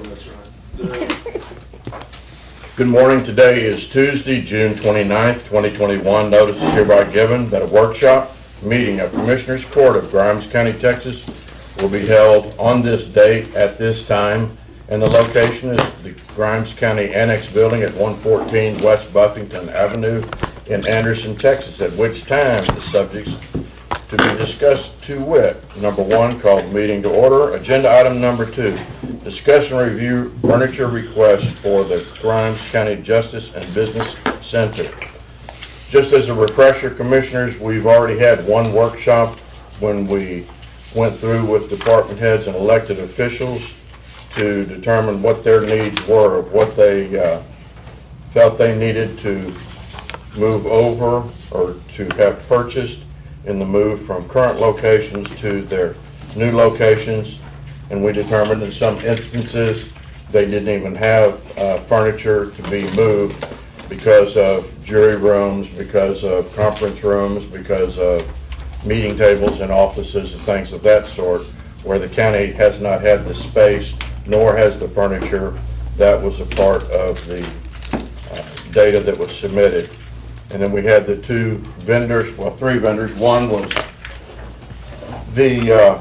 That's right. Good morning. Today is Tuesday, June 29th, 2021. Notice is hereby given that a workshop meeting of Commissioners Court of Grimes County, Texas will be held on this date at this time, and the location is the Grimes County Annex Building at 114 West Buffington Avenue in Anderson, Texas, at which time the subjects to be discussed to wit: number one, call the meeting to order. Agenda item number 2, discuss and review furniture request for the Grimes County Justice and Business Center. Just as a refresher, Commissioners, we've already had one workshop when we went through with department heads and elected officials to determine what their needs were, of what they felt they needed to move over or to have purchased in the move from current locations to their new locations. And we determined in some instances they didn't even have furniture to be moved because of jury rooms, because of conference rooms, because of meeting tables and offices and things of that sort, where the county has not had the space nor has the furniture. That was a part of the data that was submitted. And then we had the 2 vendors, well, 3 vendors. One was the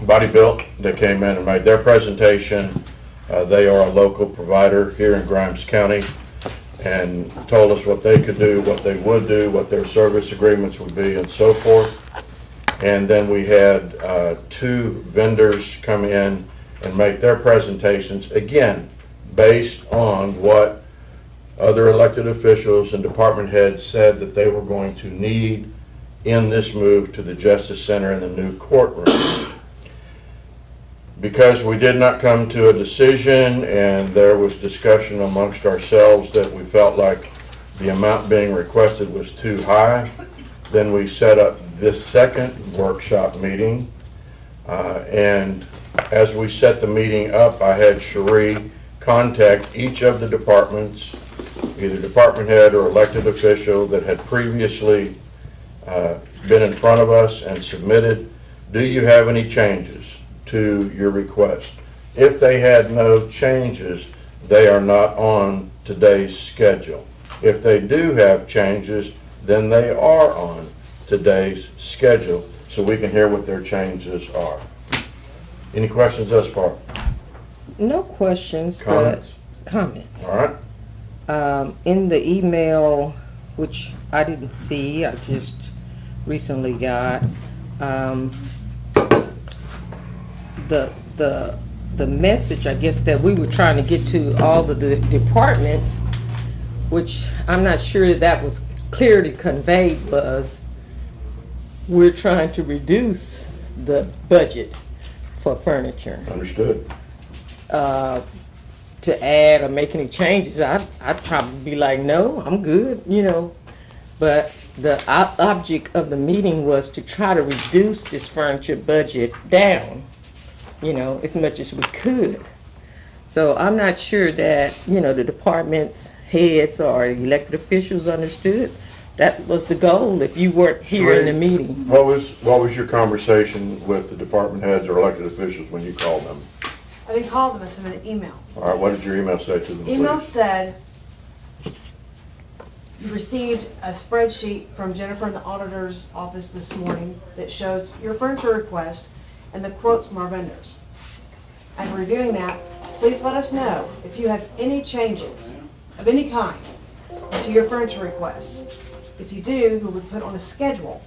Body Built that came in and made their presentation. They are a local provider here in Grimes County and told us what they could do, what they would do, what their service agreements would be, and so forth. And then we had 2 vendors come in and make their presentations, again, based on what other elected officials and department heads said that they were going to need in this move to the Justice Center and the new courtroom. Because we did not come to a decision and there was discussion amongst ourselves that we felt like the amount being requested was too high, then we set up this second workshop meeting. And as we set the meeting up, I had Cherie contact each of the departments, either department head or elected official that had previously been in front of us and submitted, do you have any changes to your request? If they had no changes, they are not on today's schedule. If they do have changes, then they are on today's schedule, so we can hear what their changes are. Any questions thus far? No questions, Comments? but comments. All right. In the email, which I didn't see, I just recently got, the message, I guess, that we were trying to get to all of the departments, which I'm not sure that was clearly conveyed, was we're trying to reduce the budget for furniture. Understood. To add or make any changes, I'd probably be like, no, I'm good, you know. But the object of the meeting was to try to reduce this furniture budget down, you know, as much as we could. So I'm not sure that, you know, the department's heads or elected officials understood that was the goal if you weren't here in the meeting. What was your conversation with the department heads or elected officials when you called them? I didn't call them, I sent an email. All right, what did your email say to them, Email please? said, you received a spreadsheet from Jennifer in the auditor's office this morning that shows your furniture request and the quotes from our vendors. After reviewing that, please let us know if you have any changes of any kind to your furniture requests. If you do, we would put on a schedule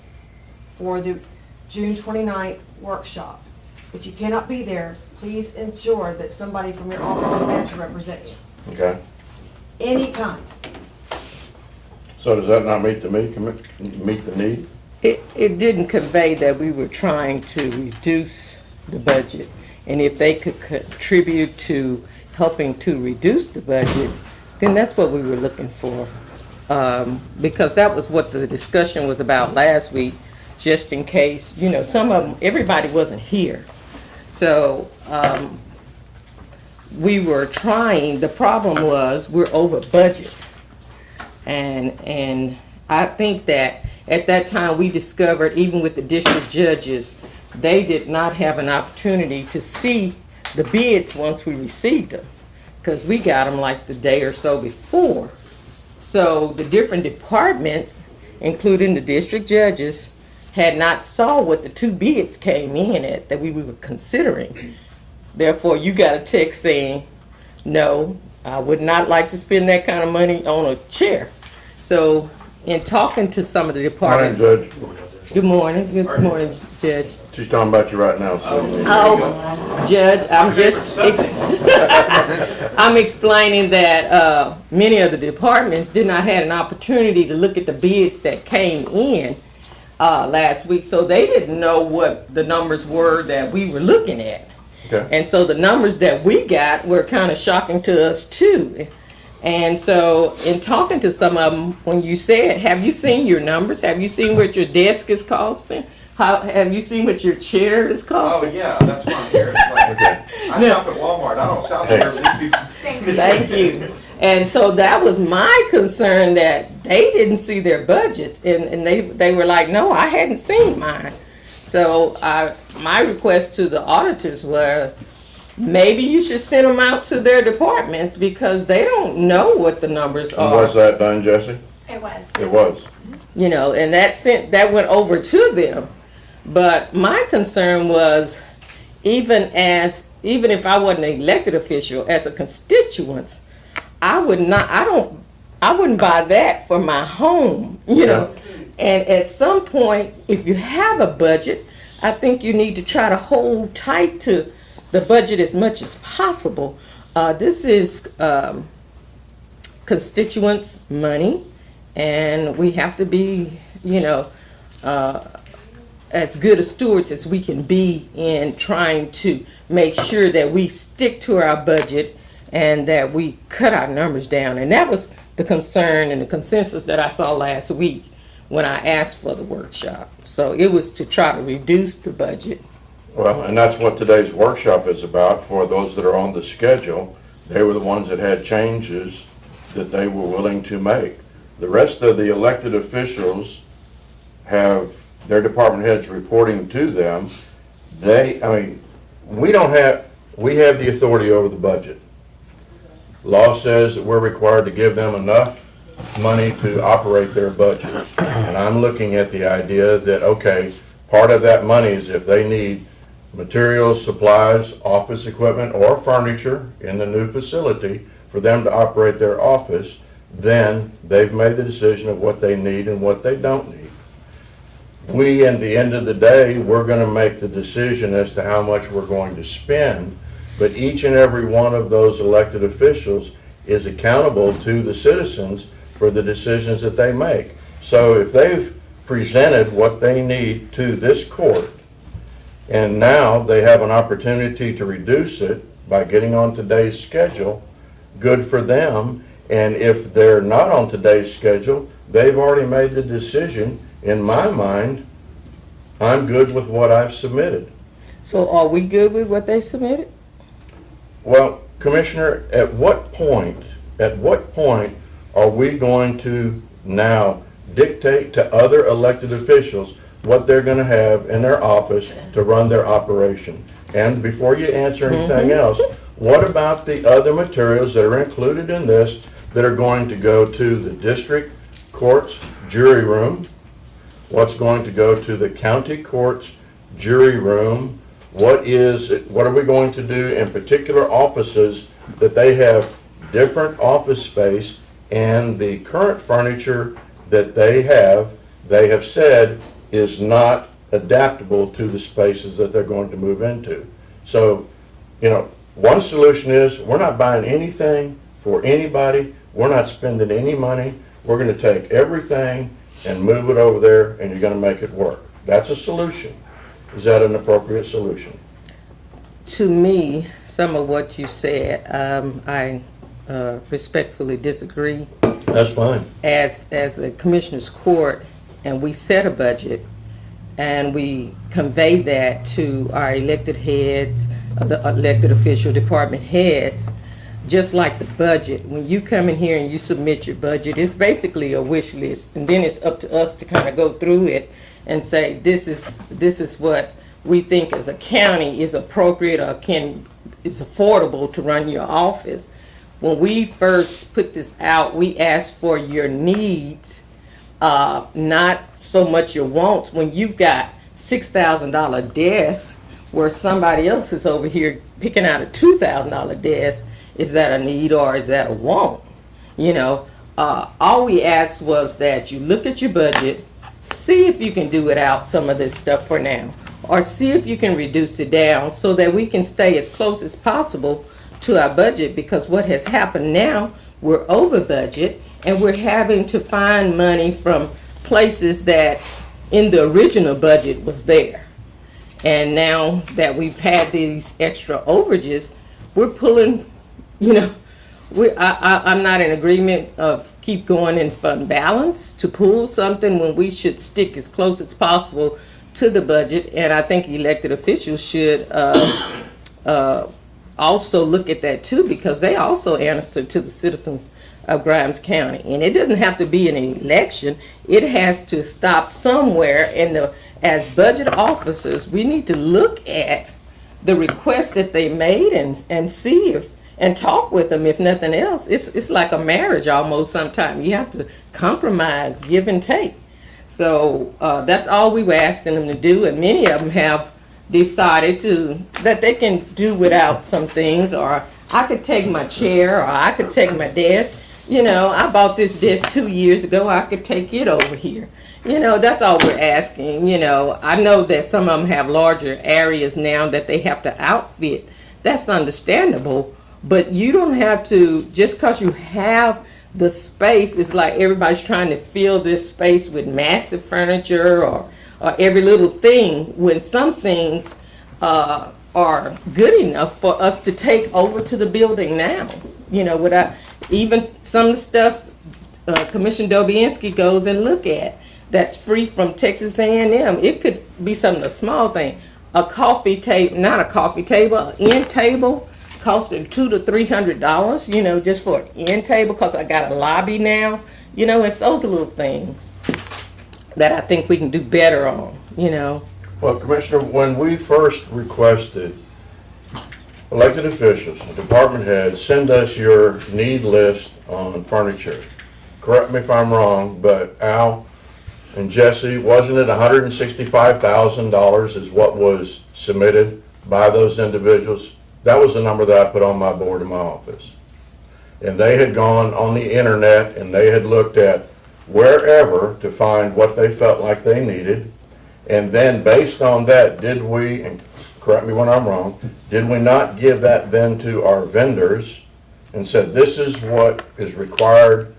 for the June 29th workshop. If you cannot be there, please ensure that somebody from your office is there to represent you. Okay. Any kind. So does that not meet the need? It didn't convey that we were trying to reduce the budget. And if they could contribute to helping to reduce the budget, then that's what we were looking for. Because that was what the discussion was about last week, just in case, you know, some of them, everybody wasn't here. So we were trying, the problem was we're over budget. And I think that at that time we discovered, even with the district judges, they did not have an opportunity to see the bids once we received them, because we got them like the day or so before. So the different departments, including the district judges, had not saw what the two bids came in at that we were considering. Therefore, you got a text saying, no, I would not like to spend that kind of money on a chair. So in talking to some of the Morning, departments. Judge. Good morning, Judge. She's talking about you right now, so. Oh, Judge, I'm explaining that many of the departments did not have an opportunity to look at the bids that came in last week, so they didn't know what the numbers were that we were looking at. Okay. And so the numbers that we got were kind of shocking to us too. And so in talking to some of them, when you said, have you seen your numbers? Have you seen what your desk is costing? Have you seen what your chair is Oh, costing? yeah, that's why I'm here. It's like, I shop at Walmart, I don't shop here with these people. Thank you. And so that was my concern, that they didn't see their budgets, and they were like, no, I hadn't seen mine. So my request to the auditors was, maybe you should send them out to their departments, because they don't know what the numbers And was are. that done, Jesse? It was. It was. You know, and that went over to them. But my concern was, even if I wasn't an elected official, as a constituent, I wouldn't buy that for my home, you know. And at some point, if you have a budget, I think you need to try to hold tight to the budget as much as possible. This is constituents' money, and we have to be, you know, as good a stewards as we can be in trying to make sure that we stick to our budget and that we cut our numbers down. And that was the concern and the consensus that I saw last week when I asked for the workshop. So it was to try to reduce the budget. Well, and that's what today's workshop is about. For those that are on the schedule, they were the ones that had changes that they were willing to make. The rest of the elected officials have their department heads reporting to them. We have the authority over the budget. Law says that we're required to give them enough money to operate their budget. And I'm looking at the idea that, okay, part of that money is if they need materials, supplies, office equipment, or furniture in the new facility for them to operate their office, then they've made the decision of what they need and what they don't need. We, at the end of the day, we're going to make the decision as to how much we're going to spend, but each and every one of those elected officials is accountable to the citizens for the decisions that they make. So if they've presented what they need to this court, and now they have an opportunity to reduce it by getting on today's schedule, good for them. And if they're not on today's schedule, they've already made the decision. In my mind, I'm good with what I've submitted. So are we good with what they submitted? Well, Commissioner, at what point are we going to now dictate to other elected officials what they're going to have in their office to run their operation? And before you answer anything else, what about the other materials that are included in this that are going to go to the district court's jury room? What's going to go to the county court's jury room? What are we going to do in particular offices that they have different office space, and the current furniture that they have said is not adaptable to the spaces that they're going to move into. So, you know, one solution is we're not buying anything for anybody. We're not spending any money. We're going to take everything and move it over there, and you're going to make it work. That's a solution. Is that an appropriate solution? To me, some of what you said, I respectfully disagree. That's fine. As a commissioner's court, and we set a budget, and we convey that to our elected heads, the elected official department heads, just like the budget. When you come in here and you submit your budget, it's basically a wish list, and then it's up to us to kind of go through it and say, this is what we think as a county is appropriate or is affordable to run your office. When we first put this out, we asked for your needs, not so much your wants. When you've got $6,000 desk where somebody else is over here picking out a $2,000 desk, is that a need or is that a want? You know, all we asked was that you look at your budget, see if you can do without some of this stuff for now, or see if you can reduce it down so that we can stay as close as possible to our budget, because what has happened now, we're over budget and we're having to find money from places that in the original budget was there. And now that we've had these extra overages, we're pulling, you know, I'm not in agreement of keep going in fund balance to pull something when we should stick as close as possible to the budget. And I think elected officials should also look at that too, because they also answer to the citizens of Grimes County. And it doesn't have to be an election. It has to stop somewhere. As budget officers, we need to look at the requests that they made and see if, and talk with them, if nothing else. It's like a marriage almost sometimes. You have to compromise, give and take. So that's all we were asking them to do, and many of them have decided that they can do without some things, or I could take my chair, or I could take my desk. You know, I bought this desk 2 years ago, I could take it over here. You know, that's all we're asking. You know, I know that some of them have larger areas now that they have to outfit. That's understandable. But you don't have to, just because you have the space, it's like everybody's trying to fill this space with massive furniture or every little thing, when some things are good enough for us to take over to the building now. You know, without even some of the stuff Commissioner Dobianski goes and look at that's free from Texas A&M. It could be some of the small things. A coffee table, not a coffee table, an end table, costing $200 to $300, you know, just for an end table, because I got a lobby now. You know, it's those little things that I think we can do better on, you know. Well, Commissioner, when we first requested elected officials, department heads, send us your need list on furniture. Correct me if I'm wrong, but Al and Jesse, wasn't it $165,000 is what was submitted by those individuals? That was the number that I put on my board in my office. And they had gone on the internet and they had looked at wherever to find what they felt like they needed. And then based on that, did we, and correct me when I'm wrong, did we not give that then to our vendors and said, this is what is required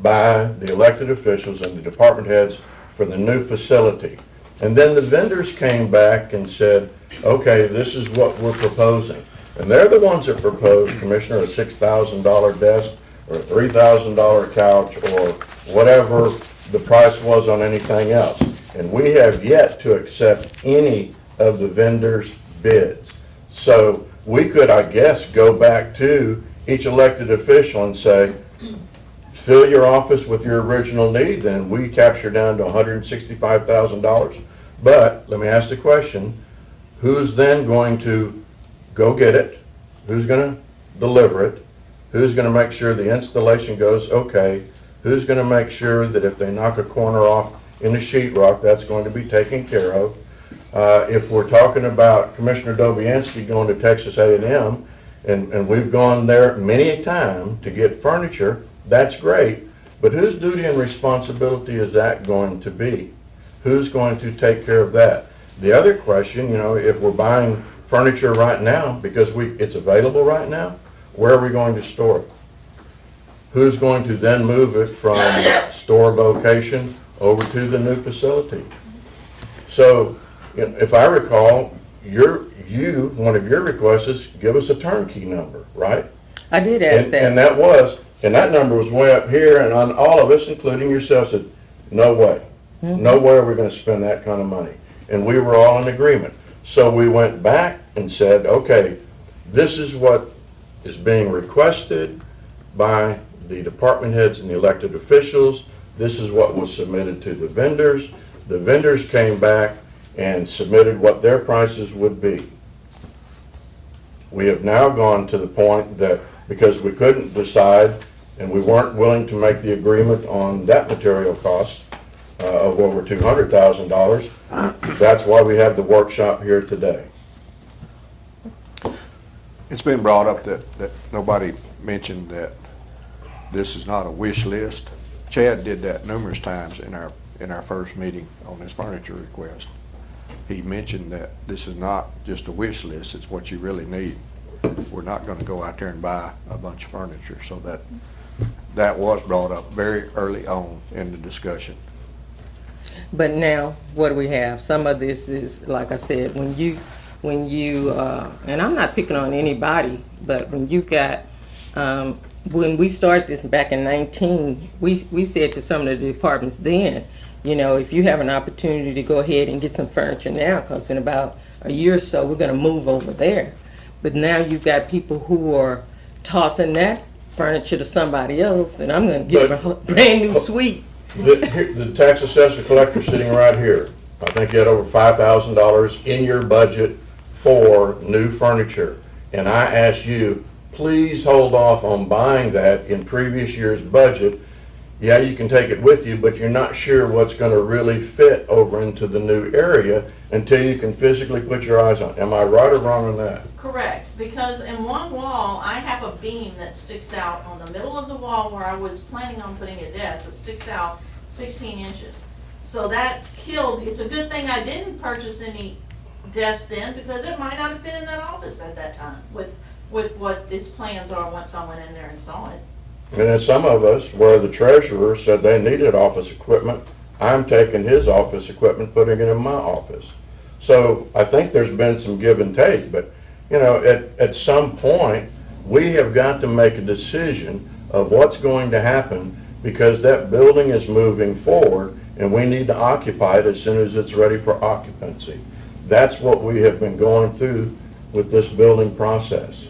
by the elected officials and the department heads for the new facility? And then the vendors came back and said, okay, this is what we're proposing. And they're the ones that proposed, Commissioner, a $6,000 desk or a $3,000 couch or whatever the price was on anything else. And we have yet to accept any of the vendors' bids. So we could, I guess, go back to each elected official and say, fill your office with your original need, and we capture down to $165,000. But let me ask the question, who's then going to go get it? Who's going to deliver it? Who's going to make sure the installation goes okay? Who's going to make sure that if they knock a corner off in the sheetrock, that's going to be taken care of? If we're talking about Commissioner Dobianski going to Texas A&M, and we've gone there many a time to get furniture, that's great, but whose duty and responsibility is that going to be? Who's going to take care of that? The other question, you know, if we're buying furniture right now because it's available right now, where are we going to store it? Who's going to then move it from store location over to the new facility? So, you know, if I recall, one of your requests is give us a turnkey number, right? I did ask that. And that number was way up here, and on all of us, including yourself, said, no way. No way are we going to spend that kind of money. And we were all in agreement. So we went back and said, okay, this is what is being requested by the department heads and the elected officials. This is what was submitted to the vendors. The vendors came back and submitted what their prices would be. We have now gone to the point that, because we couldn't decide and we weren't willing to make the agreement on that material cost of over $200,000, that's why we have the workshop here today. It's been brought up that nobody mentioned that this is not a wish list. Chad did that numerous times in our first meeting on his furniture request. He mentioned that this is not just a wish list, it's what you really need. We're not gonna go out there and buy a bunch of furniture, so that was brought up very early on in the discussion. But now, what do we have? Some of this is, like I said, when you, and I'm not picking on anybody, but when you got, when we started this back in 19, we said to some of the departments then, you know, if you have an opportunity to go ahead and get some furniture now, because in about a year or so, we're gonna move over there. But now you've got people who are tossing that furniture to somebody else, and I'm gonna give them a brand new suite. The tax assessor collector sitting right here, I think you had over $5,000 in your budget for new furniture. And I asked you, please hold off on buying that in previous year's budget. Yeah, you can take it with you, but you're not sure what's gonna really fit over into the new area until you can physically put your eyes on it. Am I right or wrong on that? Correct, because in one wall, I have a beam that sticks out on the middle of the wall where I was planning on putting a desk. It sticks out 16 inches. So that killed, it's a good thing I didn't purchase any desks then, because it might not have fit in that office at that time with what these plans are once I went in there and saw it. And then some of us, where the treasurer said they needed office equipment, I'm taking his office equipment, putting it in my office. So I think there's been some give and take, but you know, at some point, we have got to make a decision of what's going to happen, because that building is moving forward and we need to occupy it as soon as it's ready for occupancy. That's what we have been going through with this building process.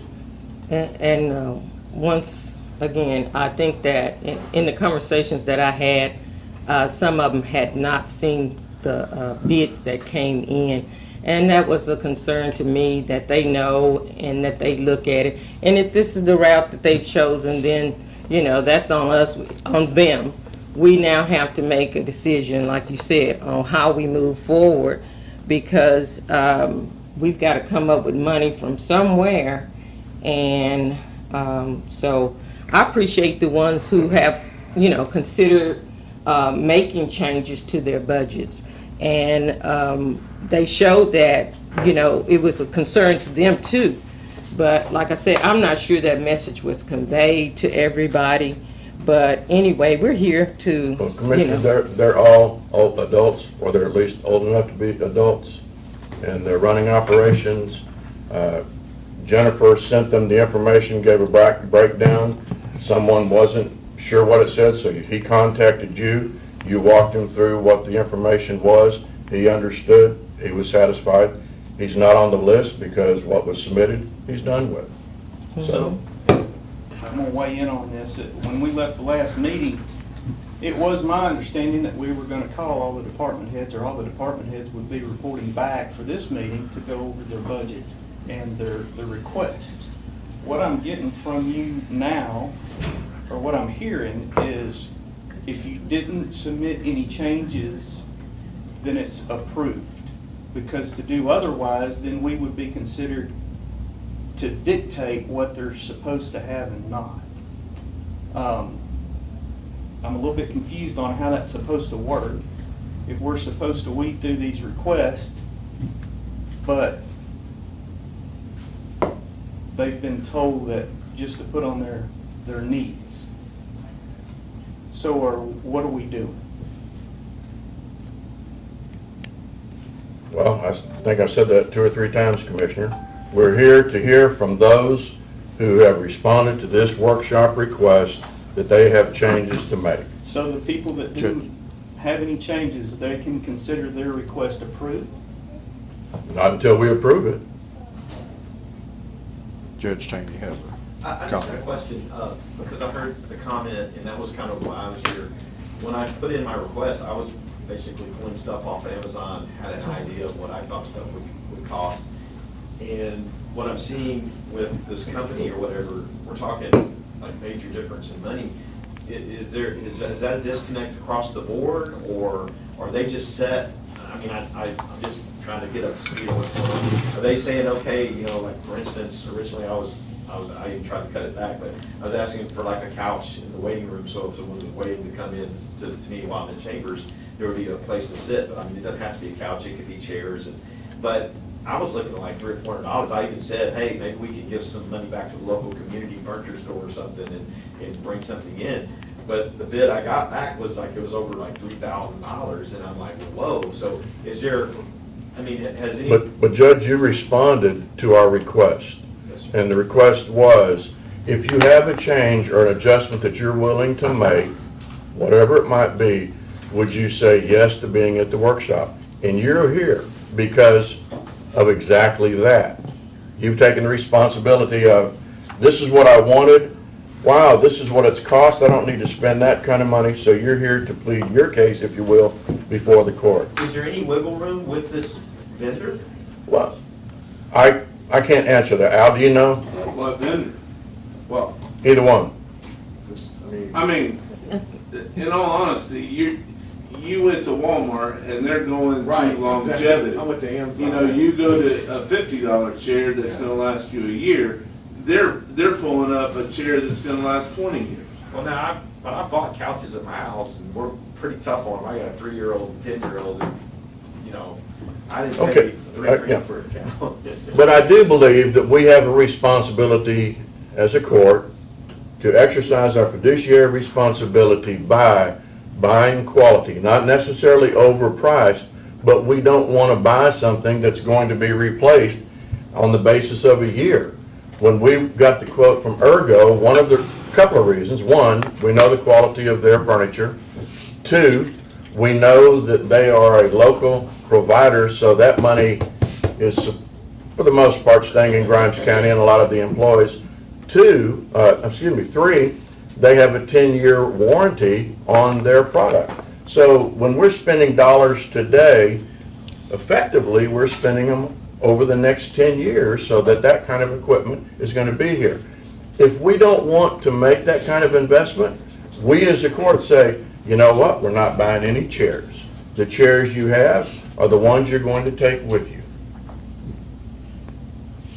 And once again, I think that in the conversations that I had, some of them had not seen the bids that came in. And that was a concern to me, that they know and that they look at it. And if this is the route that they've chosen, then, you know, that's on us, on them. We now have to make a decision, like you said, on how we move forward, because we've got to come up with money from somewhere. And so I appreciate the ones who have, you know, considered making changes to their budgets. And they showed that, you know, it was a concern to them too. But like I said, I'm not sure that message was conveyed to everybody. But anyway, we're here to, Well, you Commissioner, know. they're all old adults, or they're at least old enough to be adults, and they're running operations. Jennifer sent them the information, gave a breakdown. Someone wasn't sure what it said, so he contacted you. You walked him through what the information was. He understood. He was satisfied. He's not on the list because what was submitted, he's done with. So, I'm gonna weigh in on this. When we left the last meeting, it was my understanding that we were gonna call all the department heads, or all the department heads would be reporting back for this meeting to go over their budget and their requests. What I'm getting from you now, or what I'm hearing, is if you didn't submit any changes, then it's approved. Because to do otherwise, then we would be considered to dictate what they're supposed to have and not. I'm a little bit confused on how that's supposed to work. If we're supposed to weed through these requests, but they've been told that just to put on their needs. So what are we doing? well, I think I've said that 2 or 3 times, Commissioner. We're here to hear from those who have responded to this workshop request that they have changes to make. So the people that do have any changes, they can consider their request approved? Not until we approve it. Judge Cheney has I a just have a comment. question, because I heard the comment, and that was kind of why I was here. When I put in my request, I was basically pulling stuff off Amazon, had an idea of what I thought stuff would cost. And what I'm seeing with this company or whatever, we're talking like major difference in money. Is that a disconnect across the board, or are they just set? I mean, I'm just trying to get up to speed on what's going on. Are they saying, okay, you know, like for instance, originally I even tried to cut it back, but I was asking for like a couch in the waiting room, so if someone was waiting to come in to me while I'm in chambers, there would be a place to sit, but I mean, it doesn't have to be a couch, it could be chairs, but I was looking at like $300 or $400. I even said, hey, maybe we can give some money back to the local community furniture store or something and bring something in. But the bid I got back was like, it was over like $3,000, and I'm like, whoa, so is there, I mean, has any? But Judge, you responded to our request. Yes, sir. And the request was, if you have a change or an adjustment that you're willing to make, whatever it might be, would you say yes to being at the workshop? And you're here because of exactly that. You've taken the responsibility of, this is what I wanted, wow, this is what it's cost, I don't need to spend that kind of money, so you're here to plead your case, if you will, before the court. Is there any wiggle room with this vendor? Well, I can't answer that. Al, do you know? What vendor? Well, Either one. I mean, in all honesty, you went to Walmart and they're going Right, to longevity. exactly. I went to Amazon. You know, you go to a $50 chair that's gonna last you a year, they're pulling up a chair that's gonna last 20 years. Well, now, I bought couches at my house, and we're pretty tough on them. I got a 3-year-old, 10-year-old, and, you know, I didn't Okay, pay $3 yeah. for a couch. But I do believe that we have a responsibility as a court to exercise our fiduciary responsibility by buying quality, not necessarily overpriced, but we don't want to buy something that's going to be replaced on the basis of a year. When we got the quote from Ergo, one of the couple of reasons: one, we know the quality of their furniture; two, we know that they are a local provider, so that money is, for the most part, staying in Grimes County and a lot of the employees. Three, they have a 10-year warranty on their product. So when we're spending dollars today, effectively, we're spending them over the next 10 years so that kind of equipment is going to be here. If we don't want to make that kind of investment, we as a court say, you know what, we're not buying any chairs. The chairs you have are the ones you're going to take with you.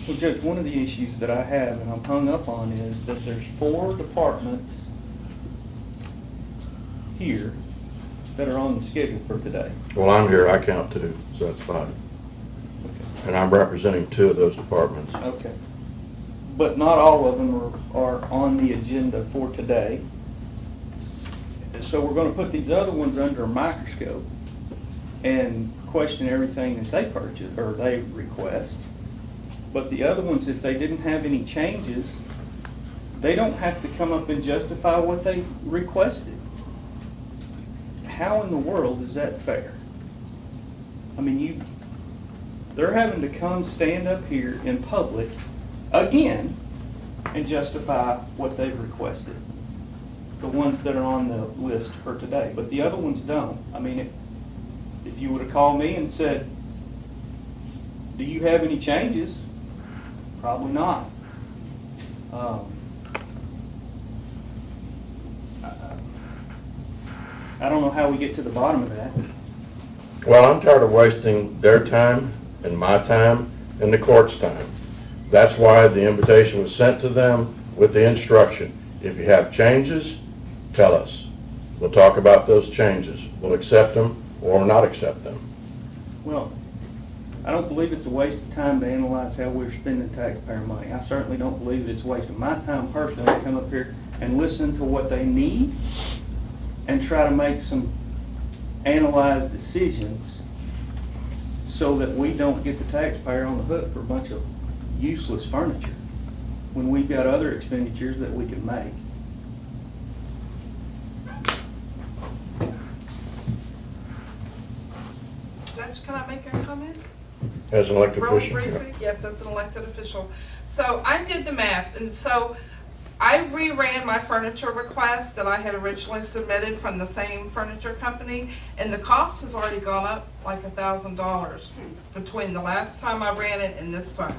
Well, Judge, one of the issues that I have and I'm hung up on is that there's 4 departments here that are on the schedule for today. Well, I'm here, I count 2, so that's fine. And I'm representing 2 of those departments. Okay. But not all of them are on the agenda for today. So we're gonna put these other ones under a microscope and question everything that they purchase or they request. But the other ones, if they didn't have any changes, they don't have to come up and justify what they requested. How in the world is that fair? I mean, they're having to come stand up here in public again and justify what they've requested. The ones that are on the list for today, but the other ones don't. I mean, if you would have called me and said, do you have any changes? Probably not. I don't know how we get to the bottom of that. Well, I'm tired of wasting their time and my time and the court's time. That's why the invitation was sent to them with the instruction. If you have changes, tell us. We'll talk about those changes. We'll accept them or not accept them. Well, I don't believe it's a waste of time to analyze how we're spending taxpayer money. I certainly don't believe it's a waste of my time personally to come up here and listen to what they need and try to make some analyzed decisions so that we don't get the taxpayer on the hook for a bunch of useless furniture when we've got other expenditures that we can make. Judge, can I make a comment? As an elected Really official. briefly? Yes, as an elected official. So I did the math, and so I reran my furniture request that I had originally submitted from the same furniture company, and the cost has already gone up like $1,000 between the last time I ran it and this time.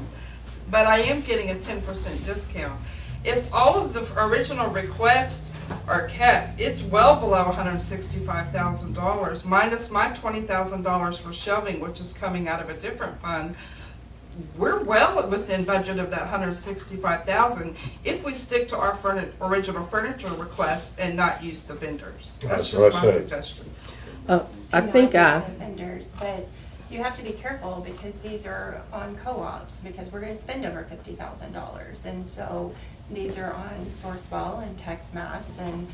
But I am getting a 10% discount. If all of the original requests are kept, it's well below $165,000, minus my $20,000 for shelving, which is coming out of a different fund. We're well within budget of that $165,000 if we stick to our original furniture request and not use the vendors. That's That's what just I my said. suggestion. I think Not just the vendors, but you have to be careful because these are on co-ops, because we're gonna spend over $50,000. And so these are on Sourcewell and TextMass, and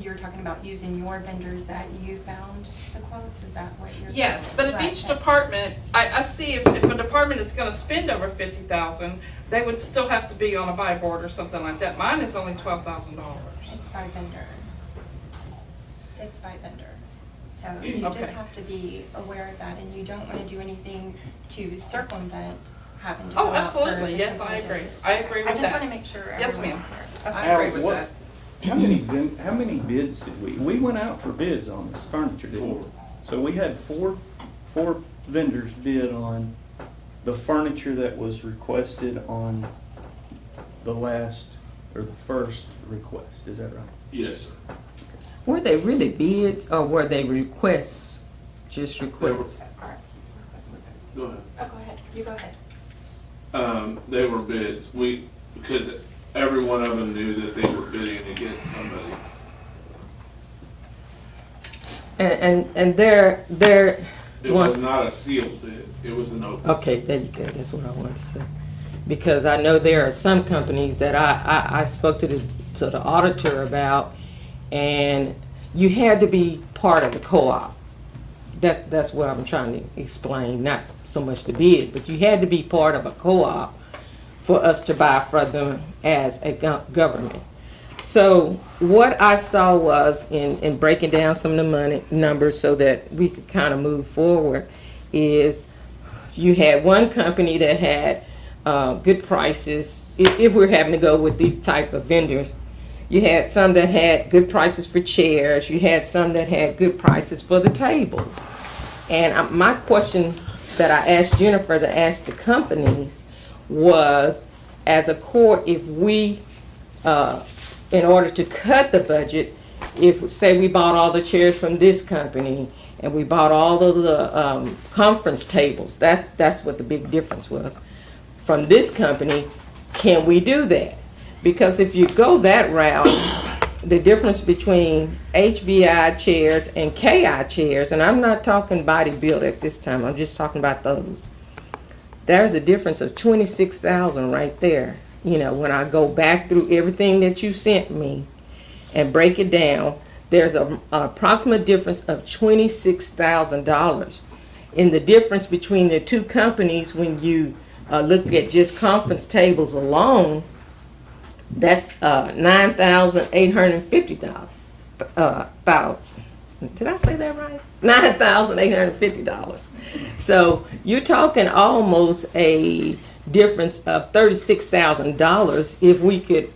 you're talking about using your vendors that you found the quotes, is that what you're? Yes, but if Right. each department, I see if a department is gonna spend over $50,000, they would still have to be on a buy board or something like that. Mine is only $12,000. It's by vendor. It's by vendor. So you Okay. just have to be aware of that, and you don't wanna do anything to circumvent having to Oh, go out for absolutely. Yes, I different agree. bids. I agree with I just that. wanna make sure Yes, everyone's ma'am. clear. I agree Al, with what- that. How many bids did we went out for bids on this furniture, didn't we? 4. So we had four vendors bid on the furniture that was requested on the last, or the first request, is that right? Yes, sir. Were they really bids or were they requests? Just requests? Go ahead. Oh, go ahead, you go ahead. They were bids. Because every one of them knew that they were bidding against somebody. And they're It was not a sealed bid. It was an open. okay, there you go, that's what I wanted to say. Because I know there are some companies that I spoke to the auditor about, and you had to be part of the co-op. That's what I'm trying to explain, not so much the bid, but you had to be part of a co-op for us to buy from them as a government. So what I saw was, in breaking down some of the money numbers so that we could kind of move forward, is you had one company that had good prices. If we're having to go with these type of vendors, you had some that had good prices for chairs. You had some that had good prices for the tables. And my question that I asked Jennifer to ask the companies was, as a court, if we, in order to cut the budget, if, say, we bought all the chairs from this company and we bought all of the conference tables, that's what the big difference was, from this company, can we do that? Because if you go that route, the difference between HBI chairs and KI chairs, and I'm not talking body build at this time, I'm just talking about those. There's a difference of $26,000 right there. You know, when I go back through everything that you sent me and break it down, there's an approximate difference of $26,000 in the difference between the two companies. When you look at just conference tables alone, that's $9,850. Did I say that right? $9,850. So you're talking almost a difference of $36,000 if we could,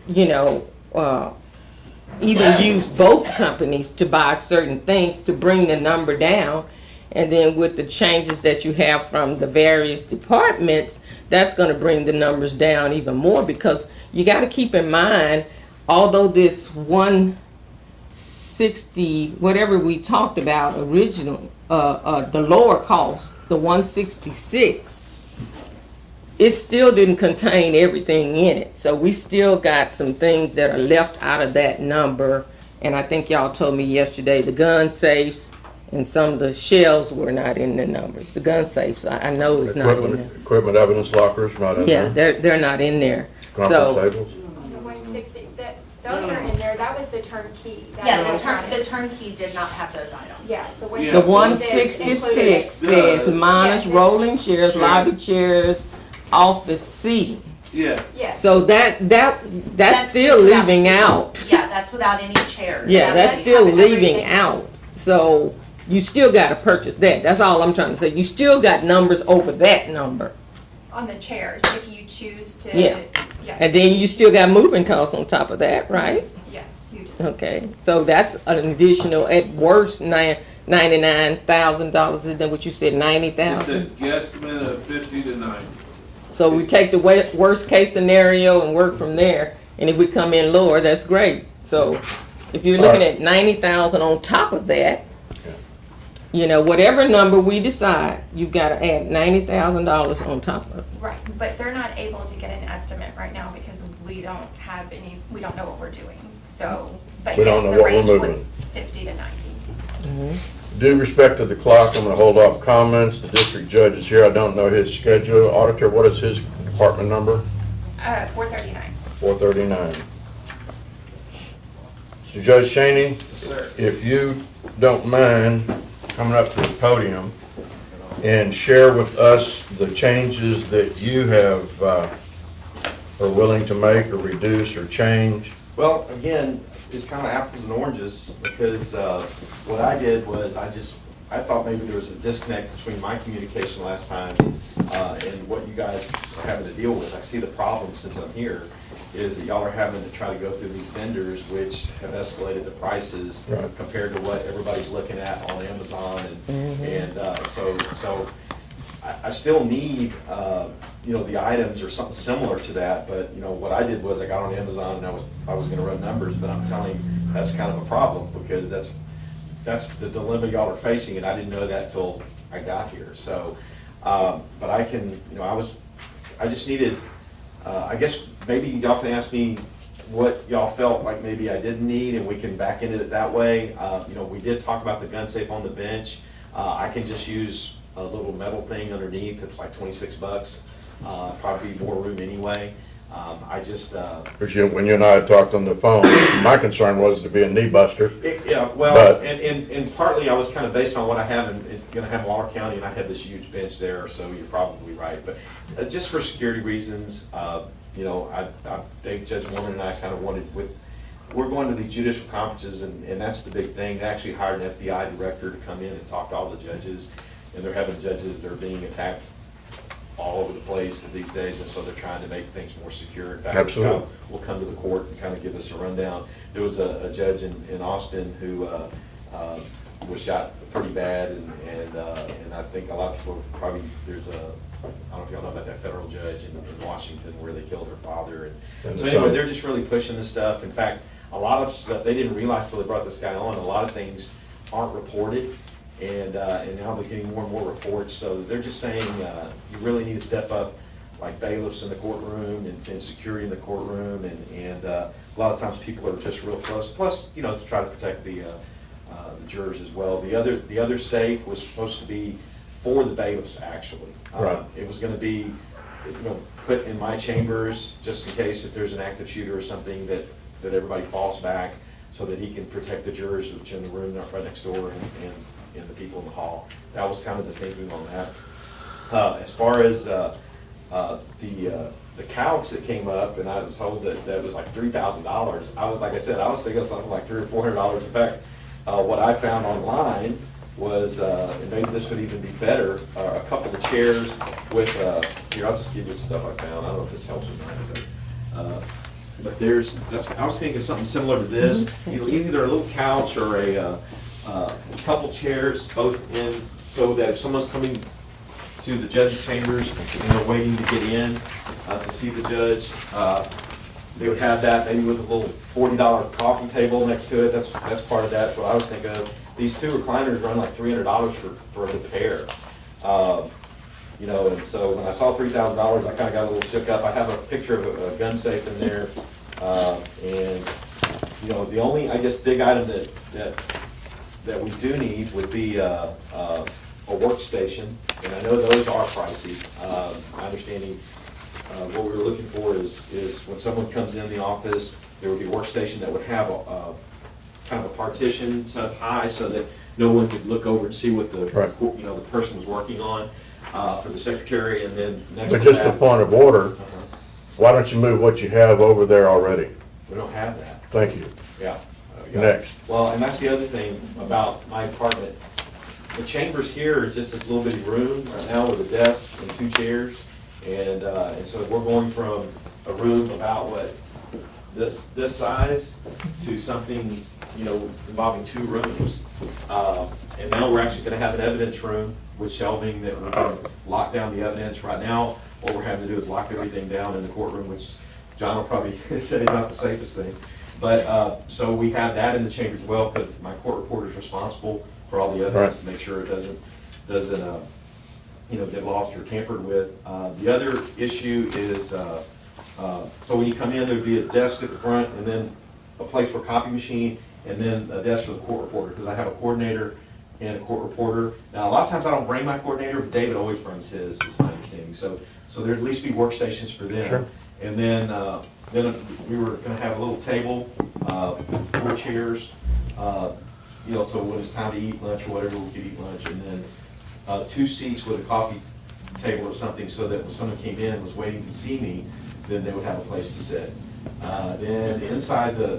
even use both companies to buy certain things to bring the number down. And then with the changes that you have from the various departments, that's going to bring the numbers down even more, because you got to keep in mind, although this 160, whatever we talked about originally, the lower cost, the 166, it still didn't contain everything in it. So we still got some things that are left out of that number. And I think y'all told me yesterday the gun safes and some of the shelves were not in the numbers. The gun safes, I know it's not in there. Equipment evidence lockers, not in Yeah, there. they're not in there. Conference So, tables. The 160, those are in there, that was the turnkey. That Yeah, was on it. the turnkey did not have those items. Yes, the Yeah. the 166 166 says minus Yes. rolling chairs, Sure. lobby chairs, office seating. Yeah. Yes. So that's still just without leaving seating. out. Yeah, that's without any chairs. Yeah, that's we still have leaving everything. out. So you still got to purchase that. That's all I'm trying to say. You still got numbers over that number. On the chairs, if you choose to Yeah. Yes. And then you still got moving costs on top of that, right? Yes, you do. Okay, so that's an additional, at worst, $99,000, and then what you said, It's a 90,000? guesstimate of 50 to 90. So we take the worst case scenario and work from there, and if we come in lower, that's great. So if you're looking at 90,000 on top of that, you know, whatever number we decide, you've gotta add $90,000 on top of it. Right, but they're not able to get an estimate right now because we don't have any, we don't know what we're doing. So, but We yes, don't know the what we're range moving. was 50 to 90. Due respect to the clock, I'm gonna hold off comments. The district judge is here. I don't know his schedule. Auditor, what is his department number? 439. 439. So Judge Shaney, Yes, sir. if you don't mind coming up to the podium and share with us the changes that you have, are willing to make or reduce or change. Well, again, it's kind of apples and oranges, because what I did was I thought maybe there was a disconnect between my communication last time and what you guys are having to deal with. I see the problem since I'm here, is that y'all are having to try to go through these vendors which have escalated the prices Right. compared to what everybody's looking at on Amazon, and so I still need, you know, the items or something similar to that, but, you know, what I did was I got on Amazon and I was gonna run numbers, but I'm telling you, that's kind of a problem, because that's the dilemma y'all are facing, and I didn't know that till I got here, so, but I can, you know, I just needed, I guess maybe y'all can ask me what y'all felt like maybe I didn't need, and we can back into it that way. You know, we did talk about the gun safe on the bench. I can just use a little metal thing underneath, it's like $26, probably more room anyway. I just, Because when you and I had talked on the phone, my concern was to be a knee buster. yeah, well, But- and partly I was kind of based on what I have gonna have Waller County, and I have this huge bench there, so you're probably right. But just for security reasons, you know, I think Judge Mormon and I kind of wanted, we're going to these judicial conferences, and that's the big thing. They actually hired an FBI director to come in and talk to all the judges, and they're having judges that are being attacked all over the place these days, and so they're trying to make things more secure. In fact, Absolutely. Scott will come to the court and kind of give us a rundown. There was a judge in Austin who was shot pretty bad, and I think a lot of people probably, there's I don't know if y'all know about that federal judge in Washington where they killed her father. And so anyway, they're just really pushing this stuff. In fact, a lot of stuff they didn't realize till they brought this guy on, a lot of things aren't reported. And now they're getting more and more reports, so they're just saying, you really need to step up, like bailiffs in the courtroom and security in the courtroom, and a lot of times people are just real close, plus, you know, to try to protect the jurors as well. The other safe was supposed to be for the bailiffs, actually. Right. It was gonna be, you know, put in my chambers, just in case if there's an active shooter or something, that everybody falls back, so that he can protect the jurors, which are in the room right next door, and the people in the hall. That was kind of the thinking on that. As far as the couch that came up, and I was told that was like $3,000. I was, like I said, I was thinking of something like $300 or $400. In fact, what I found online was, and maybe this would even be better, a couple of chairs with, here, I'll just give you the stuff I found. I don't know if this helps with mine, but I was thinking something similar to this. Either a little couch or a couple chairs, both in, so that if someone's coming to the judge's chambers and they're waiting to get in to see the judge, they would have that, maybe with a little $40 coffee table next to it. That's part of that. That's what I was thinking of. These two recliners run like $300 for the pair. You know, and so when I saw $3,000, I kind of got a little shook up. I have a picture of a gun safe in there, and you know, the only, I guess, big item that we do need would be a workstation, and I know those are pricey. My understanding, what we were looking for is when someone comes in the office, there would be a workstation that would have a kind of a partition set up high so that no one could look over and see what the, Right. you know, the person was working on, for the secretary, and then next to But that. just a point of order, why don't you move what you have over there already? We don't have that, Thank you. yeah. Next. Well, and that's the other thing about my apartment. The chambers here is just this little bitty room right now with a desk and two chairs. And so we're going from a room about what, this size to something, you know, involving 2 rooms. And now we're actually gonna have an evidence room with shelving that we can lock down the evidence. Right now, what we're having to do is lock everything down in the courtroom, which John will probably say is not the safest thing. But, so we have that in the chamber as well, because my court reporter is responsible for all the evidence to make sure it doesn't, you know, get lost or tampered with. The other issue is, so when you come in, there'd be a desk at the front, and then a place for a copy machine, and then a desk for the court reporter, because I have a coordinator and a court reporter. Now, a lot of times I don't bring my coordinator, but David always brings his, is my understanding. So there'd at least be workstations for them. Sure. And then we were gonna have a little table, 4 chairs, you know, so when it's time to eat lunch or whatever, we could eat lunch, and then 2 seats with a coffee table or something, so that when someone came in and was waiting to see me, then they would have a place to sit. Then inside the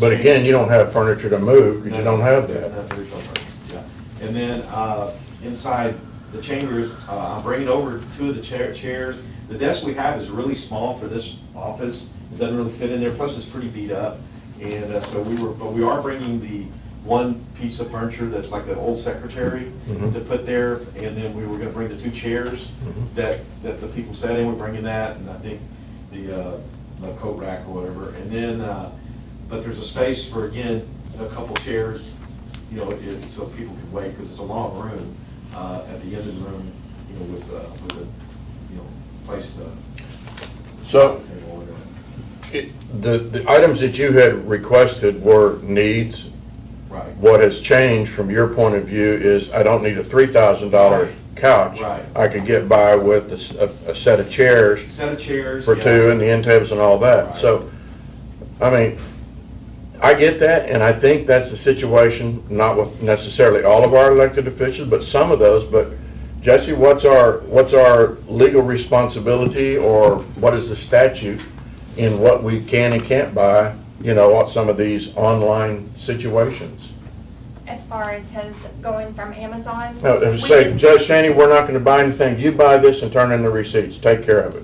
But again, you don't have furniture to move because you don't have that. Yeah. And then inside the chambers, I'm bringing over 2 of the chairs. The desk we have is really small for this office. It doesn't really fit in there, plus it's pretty beat up. And so we are bringing the 1 piece of furniture that's like the old secretary to put there. And then we were gonna bring the 2 chairs that the people sat in. We're bringing that, and I think the coat rack or whatever. And then, but there's a space for, again, a couple chairs, you know, so people can wait, because it's a long room, at the end of the room, you know, with a, you know, place to. So, the items that you had requested were needs. Right. What has changed from your point of view is I don't need a $3,000 couch. Right. I could get by with a set of chairs Set of chairs. for yeah. 2 and the end tables and all that. Right. So, I mean, I get that, and I think that's the situation, not with necessarily all of our elected officials, but some of those. But Jesse, what's our legal responsibility, or what is the statute in what we can and can't buy, you know, on some of these online situations? As far as his going from Amazon. No, we say, just- Judge Shaney, we're not gonna buy anything. You buy this and turn in the receipts. Take care of it.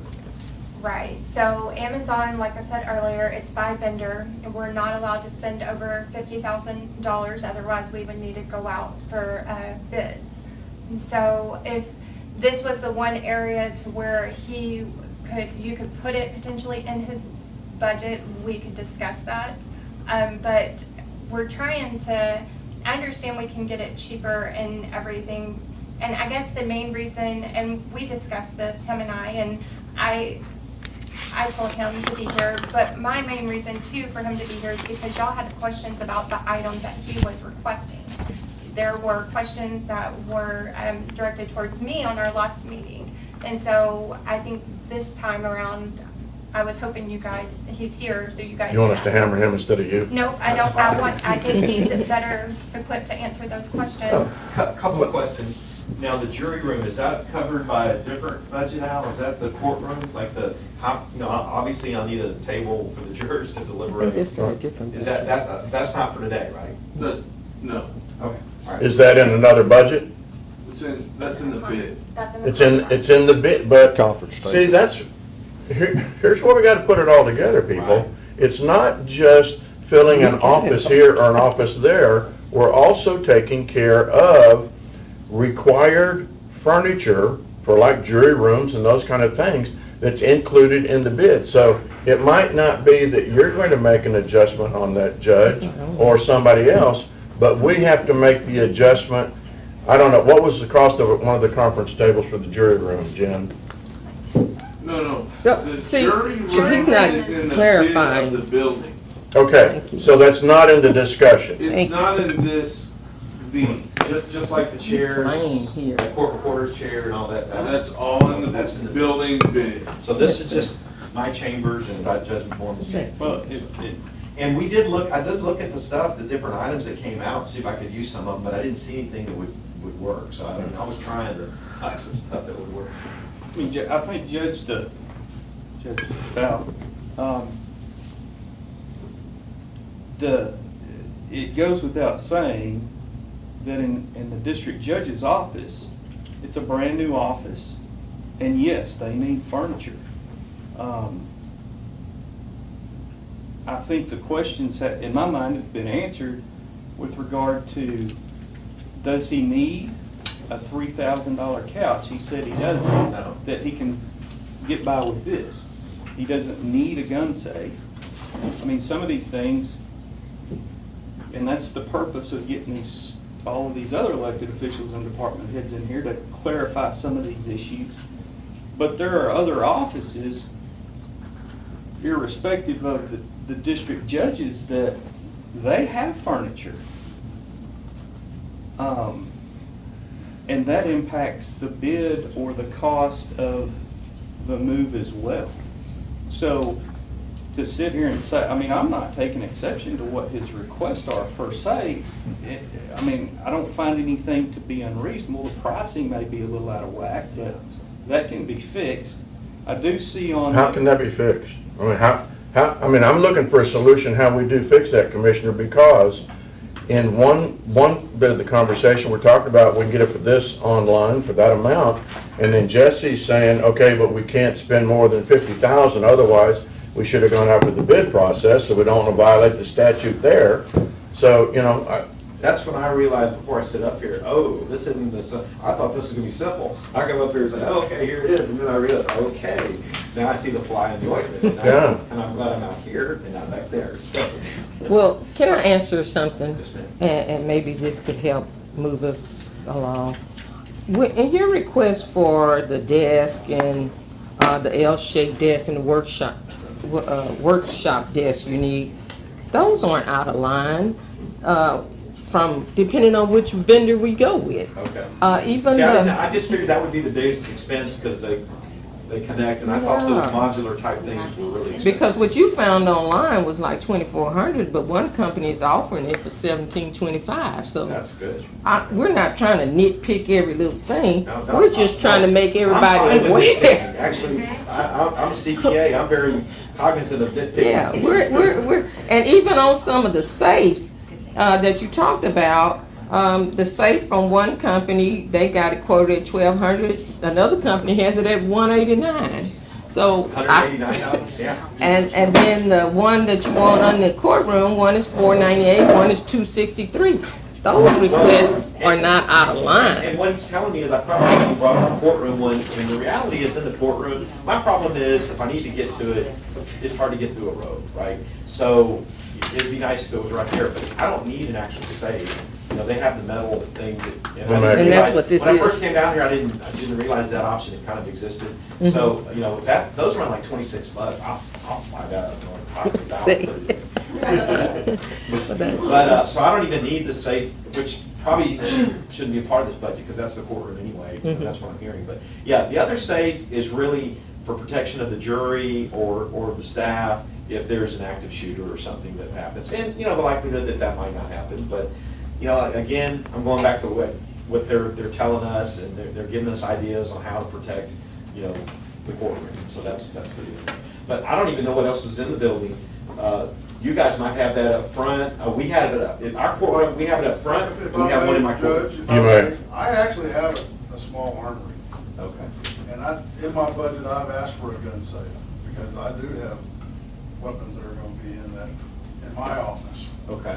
Right, so Amazon, like I said earlier, it's by vendor, and we're not allowed to spend over $50,000, otherwise we would need to go out for bids. And so if this was the one area to where you could put it potentially in his budget, we could discuss that. But we're trying to, I understand we can get it cheaper and everything, and I guess the main reason, and we discussed this, him and I told him to be here, but my main reason too for him to be here is because y'all had questions about the items that he was requesting. There were questions that were directed towards me on our last meeting. And so I think this time around, I was hoping you guys, he's here, so you guys. You want can us to ask hammer him. him instead of you? Nope, I don't, I think he's better equipped to answer those questions. Couple of questions. Now, the jury room, is that covered by a different budget now? Is that the courtroom, like you know, obviously I'll need a table for the jurors to I deliberate. think this is a different. Is that's not for today, right? No, Okay, all right. Is that in another budget? that's in the bid. That's in the It's in, contract. it's in the bid, but, Conference see, table. here's where we gotta put it all together, people. Right. It's not just filling an office here or an office there. We're also taking care of required furniture for like jury rooms and those kind of things that's included in the bid. So it might not be that you're going to make an adjustment on that, judge, or somebody else, but we have to make the adjustment. I don't know, what was the cost of one of the conference tables for the jury room, Jim? No. No, The see, jury he's room not is in the bid clarifying. of the building. Okay, Thank you. so that's not in the discussion. It's Thank not in these. Just like the chairs, Plain here. the court reporter's chair and all that. That's all in That's in the the building bid. So this is just my chambers and by Judge McCormick's chambers. Well, And I did look at the stuff, the different items that came out, see if I could use some of them, but I didn't see anything that would work. So I was trying to find some stuff that would work. I mean, I think Judge Val, it goes without saying that in the district judge's office, it's a brand-new office, and yes, they need furniture. I think the questions in my mind have been answered with regard to, does he need a $3,000 couch? He said he doesn't, No. that he can get by with this. He doesn't need a gun safe. I mean, some of these things, and that's the purpose of getting all of these other elected officials and department heads in here to clarify some of these issues. But there are other offices, irrespective of the district judges, that they have furniture. And that impacts the bid or the cost of the move as well. So to sit here and say, I mean, I'm not taking exception to what his requests are per se. I mean, I don't find anything to be unreasonable. The pricing may be a little out of whack, but that can be fixed. I do see on. How can that be fixed? I mean, I mean, I'm looking for a solution how we do fix that, Commissioner, because in one bit of the conversation we're talking about, we can get it for this online for that amount, and then Jesse's saying, okay, but we can't spend more than $50,000, otherwise we should have gone out with the bid process, so we don't want to violate the statute there. So, you know, That's when I realized before I stood up here, oh, this isn't this, I thought this was gonna be simple. I come up here and say, oh, okay, here it is, and then I realized, okay, now I see the fly in the ointment. And Yeah. and I'm glad I'm out here and not back there. Well, can I answer something? Yes, ma'am. And maybe this could help move us along. In your request for the desk and the L-shaped desk and the workshop desk you need, those aren't out of line, from, depending on which vendor we go with. Okay. Even See, the, I just figured that would be the biggest expense because they connect, and I thought those Yeah. modular type things were really expensive. because what you found online was like 2,400, but one company is offering it for 1,725, so. That's good. We're not trying to nitpick every little thing. No, We're just trying to make I'm everybody fine with aware. nitpicking. Actually, I'm a CPA, I'm very cognizant of nitpicking. Yeah, we're, and even on some of the safes, that you talked about, the safe from one company, they got it quoted at 1,200, another company has it at 189. So, $189, yeah. and then the one that you want on the courtroom, one is 498, one is 263. Those requests are not out of And line. what he's telling me is I probably brought up the courtroom one, and the reality is in the courtroom, my problem is if I need to get to it, it's hard to get through a road, right? So it'd be nice if it was right there, but I don't need an actual safe. You know, they have the metal thing that. I didn't And that's realize- what this When I is. first came down here, I didn't realize that option kind of existed. So, you know, those run like $26. I'll fly that up. See. But, so I don't even need the safe, which probably shouldn't be a part of this budget, because that's the courtroom anyway, that's what I'm hearing. But, yeah, the other safe is really for protection of the jury or the staff if there's an active shooter or something that happens. And, you know, the likelihood that that might not happen, but, you know, again, I'm going back to what they're telling us, and they're giving us ideas on how to protect, you know, the courtroom. So that's the deal. But I don't even know what else is in the building. You guys might have that up front. We have it up, in our courtroom, we have it up front, If and we have one in my Judge, courtroom. if I You may, may. I actually have a small armory, Okay. and in my budget, I've asked for a gun safe, because I do have weapons that are gonna be in my office. Okay.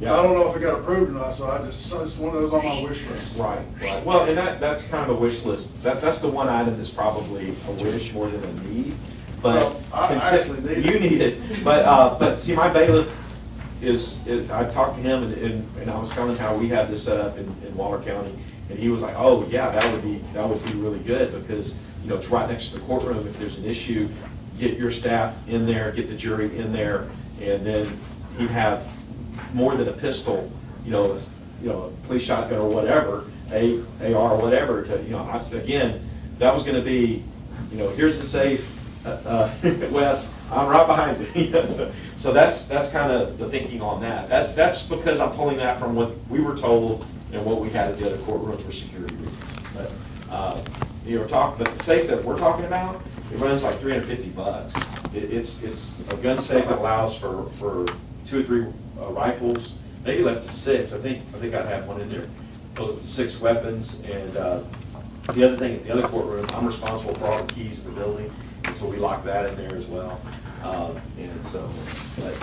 I don't know if it got approved or not, so it's one of those on my wish list. Right, right. Well, and that's kind of a wish list. That's the one item that's probably a wish more than a need. But Well, I actually need it. You need it. But see, my bailiff is I talked to him and I was telling him how we have this set up in Waller County. And he was like, oh, yeah, that would be really good because, you know, it's right next to the courtroom. If there's an issue, get your staff in there, get the jury in there, and then he'd have more than a pistol, you know, a police shotgun or whatever, AR or whatever, to, you know, again, that was gonna be, you know, here's the safe, Wes, I'm right behind you. You know, so that's kind of the thinking on that. That's because I'm pulling that from what we were told and what we had at the other courtroom for security reasons. But, you know, but the safe that we're talking about, it runs like $350. It's a gun safe that allows for 2 or 3 rifles, maybe up to 6. I think I'd have one in there. Goes up to 6 weapons. And the other thing, at the other courtroom, I'm responsible for all the keys to the building. And so we lock that in there as well. And so, but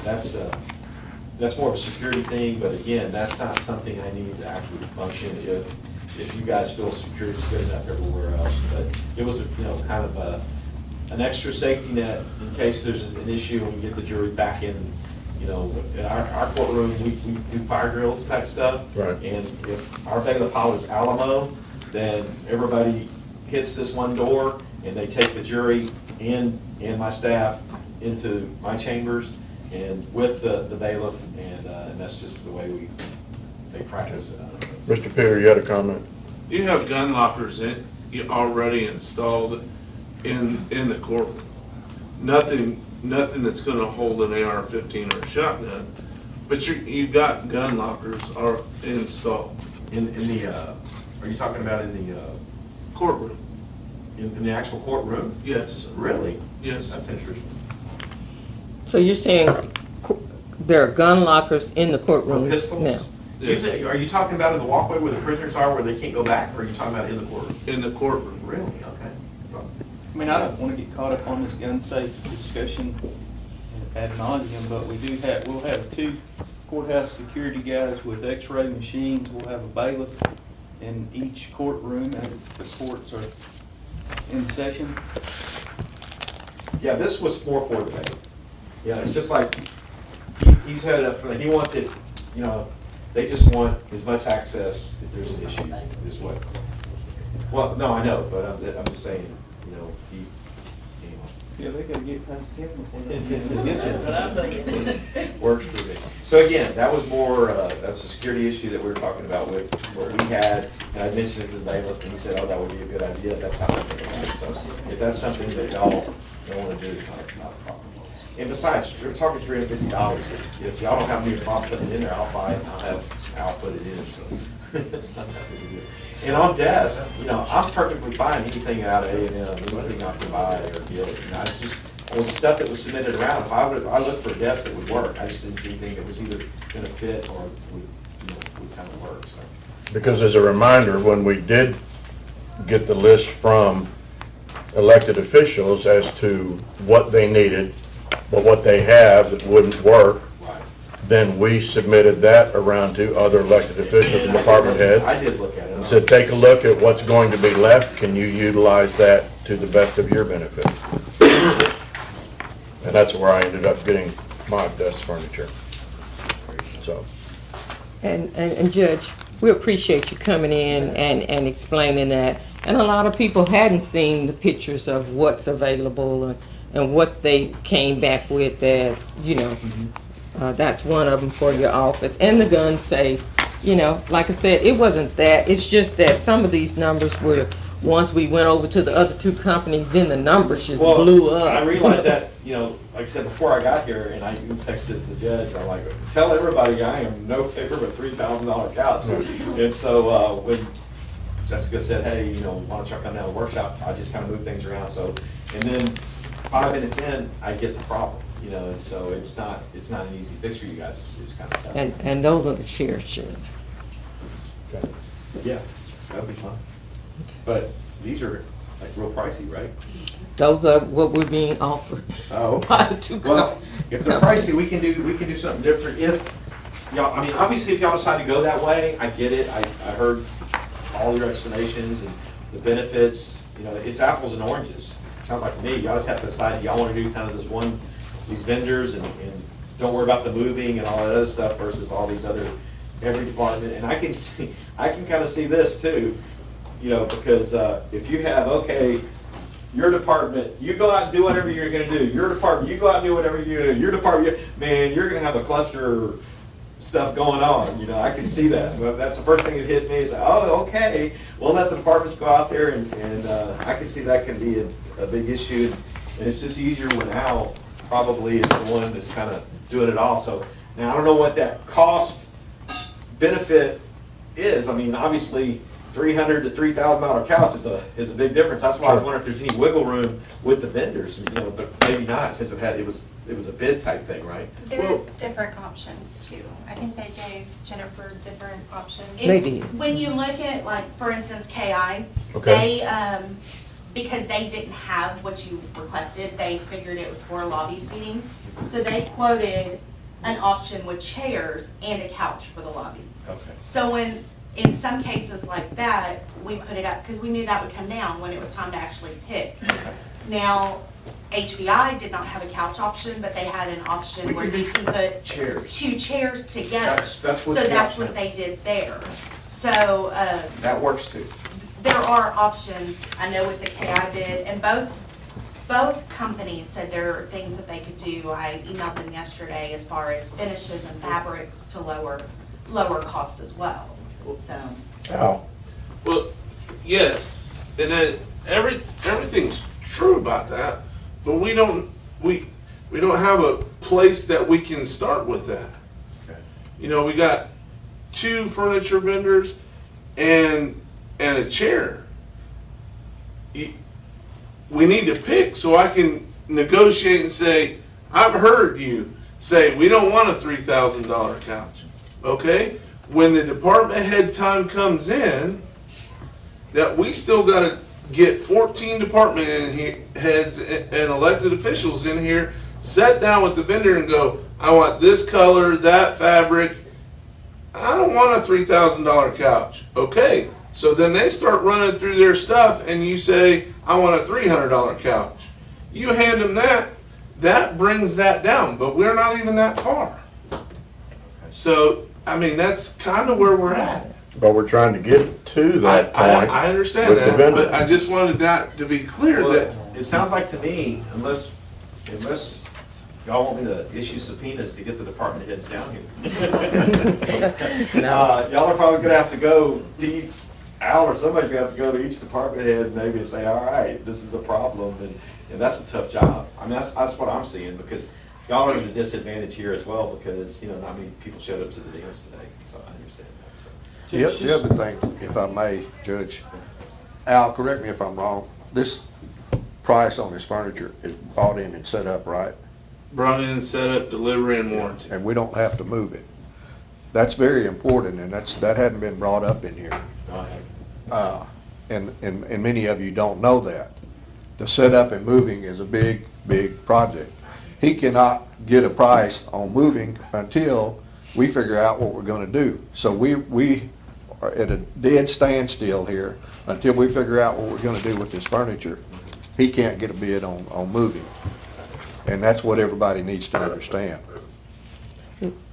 that's more of a security thing, but again, that's not something I need to actually function if you guys feel security's good enough everywhere else. But it was, kind of an extra safety net in case there's an issue and we get the jury back in, in our courtroom, we do fire drills type stuff. Right. And if our bailiff hollers Alamo, then everybody hits this one door and they take the jury and my staff into my chambers and with the bailiff, and that's just the way they practice it. Mr. Peter, you had a comment? You have gun lockers already installed in the courtroom. Nothing that's gonna hold an AR-15 or a shotgun, but you got gun lockers are installed. In the, are you talking about in the, Courtroom, in the actual courtroom? yes, Really? yes. That's interesting. So you're saying there are gun lockers in the courtroom Pistols? now? Usually, are you talking about in the walkway where the prisoners are, where they can't go back, or are you talking about in the courtroom? In the courtroom. Really? Okay. I mean, I don't want to get caught up on this gun safe discussion ad nauseum, but we'll have 2 courthouse security guys with x-ray machines. We'll have a bailiff in each courtroom as the courts are in session. Yeah, this was more for the bailiff. Yeah, it's just like, he's had it up for, he wants it, they just want as much access if there's an issue, is what. Well, no, I know, but I'm just saying, he, anyway. Yeah, they gotta get past him before they That's what I'm thinking. Works for me. So again, that was more, that's a security issue that we were talking about with, where we had, and I mentioned it to the bailiff, and he said, oh, that would be a good idea, that's how I think about it. So if that's something that y'all don't wanna do, it's not a problem. And besides, we're talking $350. If y'all don't have any problem putting it in there, I'll buy it, and I'll have Al put it in, so. It's not that big a deal. And on desk, I'm perfectly fine, anything out of A&M, anything I can buy or get, it's just, with the stuff that was submitted around, if I looked for a desk that would work, I just didn't see anything that was either gonna fit or would kind of work, so. Because as a reminder, when we did get the list from elected officials as to what they needed, but what they have that wouldn't work, Right. then we submitted that around to other elected officials and department heads. I did look at it. And said, take a look at what's going to be left. Can you utilize that to the best of your benefit? And that's where I ended up getting my desk furniture. So, And Judge, we appreciate you coming in and explaining that. And a lot of people hadn't seen the pictures of what's available and what they came back with as, that's one of them for your office. And the gun safe, like I said, it wasn't that. It's just that some of these numbers were, once we went over to the other 2 companies, then the numbers just blew up. I realized that, like I said, before I got here, and I even texted the judge, I'm like, tell everybody I am no favor of a $3,000 couch. And so, when Jessica said, hey, why don't y'all come down to the workshop, I just kind of moved things around, so, and then 5 minutes in, I get the problem, and so it's not an easy fix for you guys, it's kind of tough. And those are the chairs, Judge. Yeah, that'd be fun. But these are like real pricey, right? Those are what we're being offered. Oh, okay. By the 2 Well, companies. if they're pricey, we can do something different. If y'all, obviously, if y'all decide to go that way, I get it. I heard all your explanations and the benefits. It's apples and oranges. Sounds like to me. Y'all just have to decide. Y'all want to do kind of these vendors and don't worry about the moving and all that other stuff versus all these other every department. And I can kind of see this too. Because if you have your department, you go out and do whatever you're gonna do. Your department, you go out and do whatever you're gonna do. Your department, man, you're gonna have a cluster stuff going on. I can see that. Well, that's the first thing that hit me is, oh, okay, we'll let the departments go out there and I can see that can be a big issue. And it's just easier when Al probably is the one that's kind of doing it all. So now I don't know what that cost benefit is. Obviously, $300 to $3,000 couch is a big difference. That's why I was wondering if there's any wiggle room with the vendors, but maybe not since it was a bid type thing, right? There are different options too. I think they gave Jennifer different options. They did. When you look at, like, for instance, KI, Okay. because they didn't have what you requested, they figured it was for lobby seating. So they quoted an option with chairs and a couch for the lobby. Okay. So in some cases like that, we put it up, because we knew that would come down when it was time to actually pick. Now, HBI did not have a couch option, but they had an option We where could you do can put chairs. 2 chairs together. That's what So the that's option what they did there. So, That works too. there are options, I know with the KI bid, and both companies said there are things that they could do. I emailed them yesterday as far as finishes and fabrics to lower cost as well, so. Al? Well, yes, and then everything's true about that, but we don't have a place that we can start with that. Okay. You know, we got 2 furniture vendors and a chair. We need to pick so I can negotiate and say, I've heard you say, we don't want a $3,000 couch, okay? When the department head time comes in, that we still gotta get 14 department heads and elected officials in here, sit down with the vendor and go, I want this color, that fabric. I don't want a $3,000 couch. Okay, so then they start running through their stuff and you say, I want a $300 couch. You hand them that brings that down, but we're not even that far. So, I mean, that's kind of where we're at. But we're trying to get to that point. I understand with the that, vendor. but I just wanted that to be clear Well, that, it sounds like to me, unless y'all want me to issue subpoenas to get the department heads down here. Y'all are probably gonna have to go to each, Al or somebody's gonna have to go to each department head maybe and say, all right, this is a problem, and that's a tough job. I mean, that's what I'm seeing, because y'all are at a disadvantage here as well, because, not many people showed up to the dance today, so I understand that, so. The other thing, if I may, Judge, Al, correct me if I'm wrong, this price on this furniture is bought in and set up, right? brought in, set up, delivery, and warranty. And we don't have to move it. That's very important, and that hadn't been brought up in here. And many of you don't know that. The setup and moving is a big, big project. He cannot get a price on moving until we figure out what we're gonna do. So we are at a dead standstill here until we figure out what we're gonna do with this furniture. He can't get a bid on moving. And that's what everybody needs to understand.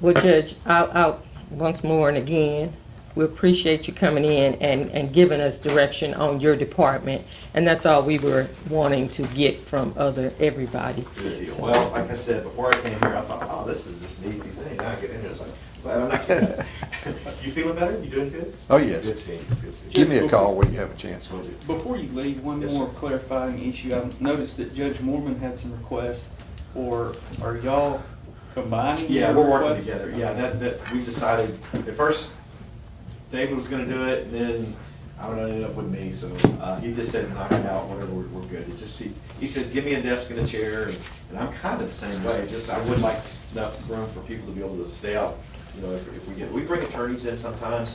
Well, Judge, I'll once more and again, we appreciate you coming in and giving us direction on your department. And that's all we were wanting to get from everybody. Good deal. So- Well, like I said, before I came here, I thought, oh, this is just an easy thing. Now I get in here, it's like, glad I'm not kidding. You feeling better? You doing good? Oh, yes. Good seeing you. Good seeing you. Give me a call when you have a chance. Will do. Before you leave, one Yes, more sir. clarifying issue. I noticed that Judge Mormon had some requests, or are y'all combining? Yeah, your we're working requests? together. Yeah, that, we decided, at first, David was gonna do it, and then, I don't know, it ended up with me, so, he just said, knock it out, whatever, we're good. It just, he said, give me a desk and a chair, and I'm kind of the same way, just, I would like enough room for people to be able to stay out, if we bring attorneys in sometimes,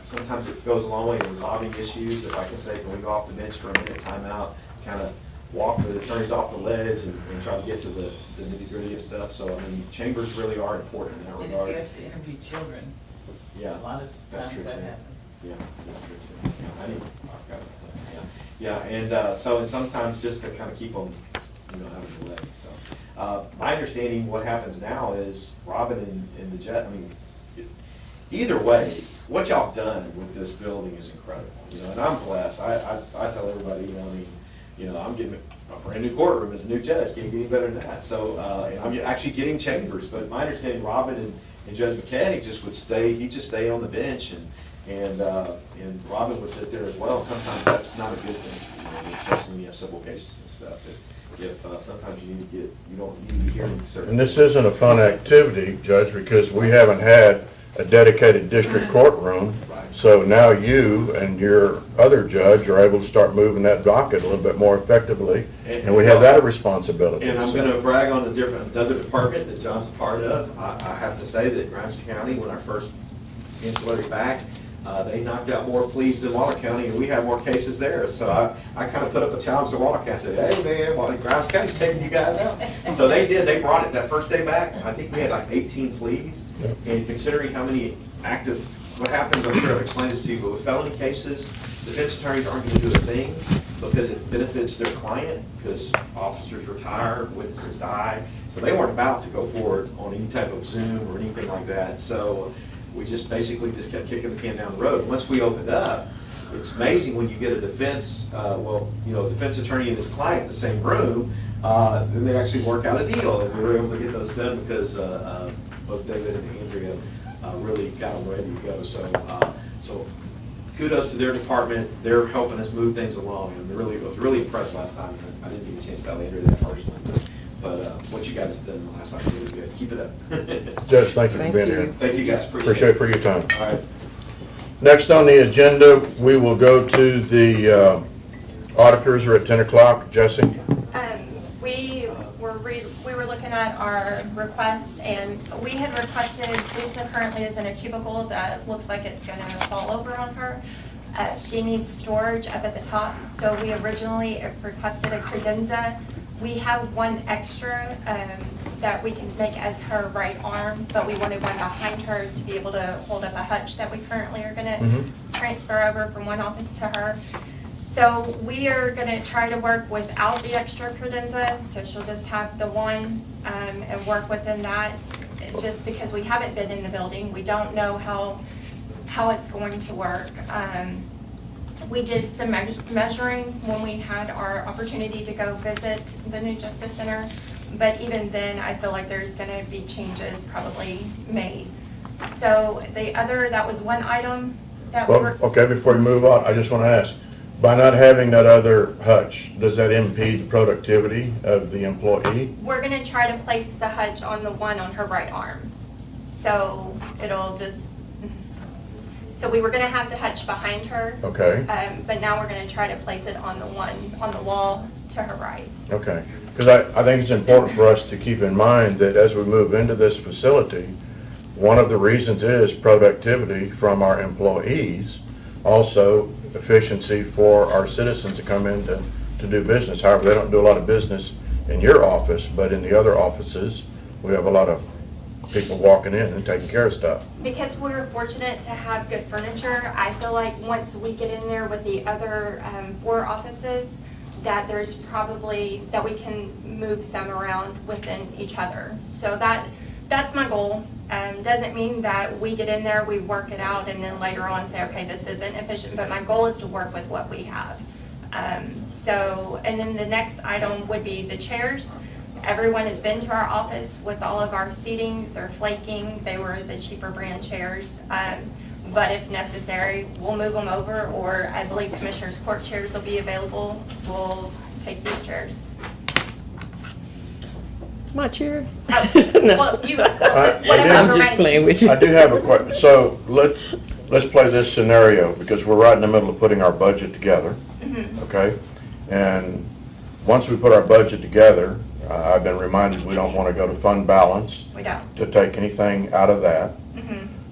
sometimes it goes a long way in resolving issues. If I can say, can we go off the bench for a minute, timeout, kind of walk the attorneys off the ledge and try to get to the nitty gritty of stuff. So, I mean, chambers really are important in that And if regard. you have to interview children, Yeah, a lot of that's times true that too. happens. Yeah, that's true too. Yeah, I need, I've got it. Yeah, and so, and sometimes just to kind of keep them, out of the way, so. My understanding, what happens now is Robin and the jet, I mean, either way, what y'all done with this building is incredible, and I'm blessed. I tell everybody, I'm getting a brand new courtroom as a new judge, can't get any better than that. So, and I'm actually getting chambers, but my understanding, Robin and Judge McCann he'd just stay on the bench, and Robin would sit there as well. Sometimes that's not a good thing, especially when you have civil cases and stuff. If sometimes you don't need to be hearing certain. And this isn't a fun activity, Judge, because we haven't had a dedicated district courtroom. So now you and your other judge are able to start moving that docket a little bit more effectively, and we have that responsibility. And I'm gonna brag on another department that John's a part of. I have to say that Grimes County, when I first insularly back, They knocked out more pleas than Waller County, and we have more cases there. So I kind of put up a challenge to Waller County, said, hey, man, well, Grimes County's taking you guys out. So they did, they brought it that first day back. I think we had like 18 pleas. And considering how many active, what happens, I'm sure I've explained this to you, but with felony cases, defense attorneys aren't going to do a thing because it benefits their client, because officers retire, witnesses die. So they weren't about to go forward on any type of Zoom or anything like that. So we just basically just kept kicking the can down the road. Once we opened up, it's amazing when you get a defense, defense attorney and his client in the same room, then they actually work out a deal. And we were able to get those done because both David and Andrea really got them ready to go. So kudos to their department. They're helping us move things along. And I was really impressed last time. I didn't get a chance to tell Andrea that personally. But what you guys have done last time was really good. Keep it up. Judge, thank you for Thank being you. here. Thank you guys. Appreciate it for your time. All right. Next on the agenda, we will go to the auditors are at 10 o'clock. Jesse? We were looking at our request, and we had requested, Lisa currently is in a cubicle that looks like it's gonna fall over on her. She needs storage up at the top, so we originally requested a credenza. We have one extra that we can make as her right arm, but we wanted one behind her to be able to hold up a hutch that we currently are gonna transfer over from one office to her. So we are gonna try to work without the extra credenza, so she'll just have the one and work within that, just because we haven't been in the building. We don't know how it's going to work. We did some measuring when we had our opportunity to go visit the new Justice Center, but even then, I feel like there's gonna be changes probably made. So that was one item that we Well, were. okay, before you move on, I just want to ask, by not having that other hutch, does that impede the productivity of the employee? We're gonna try to place the hutch on the one on her right arm. So so we were gonna have the hutch behind her. Okay, But now we're gonna try to place it on the one on the wall to her right. okay. Because I think it's important for us to keep in mind that as we move into this facility, one of the reasons is productivity from our employees, also efficiency for our citizens to come in to do business. However, they don't do a lot of business in your office, but in the other offices, we have a lot of people walking in and taking care of stuff. Because we're fortunate to have good furniture, I feel like once we get in there with the other 4 offices, that there's probably, that we can move some around within each other. So that's my goal. Doesn't mean that we get in there, we work it out, and then later on say, okay, this isn't efficient, but my goal is to work with what we have. And then the next item would be the chairs. Everyone has been to our office with all of our seating. They're flaking. They were the cheaper brand chairs. But if necessary, we'll move them over, or I believe Commissioner's Court chairs will be available. We'll take these chairs. My chairs? Well, I'm I'm just playing with you. I do have a question. So let's play this scenario, because we're right in the middle of putting our budget together, okay? And once we put our budget together, I've been reminded we don't want to go to fund balance We don't. to take anything out of that.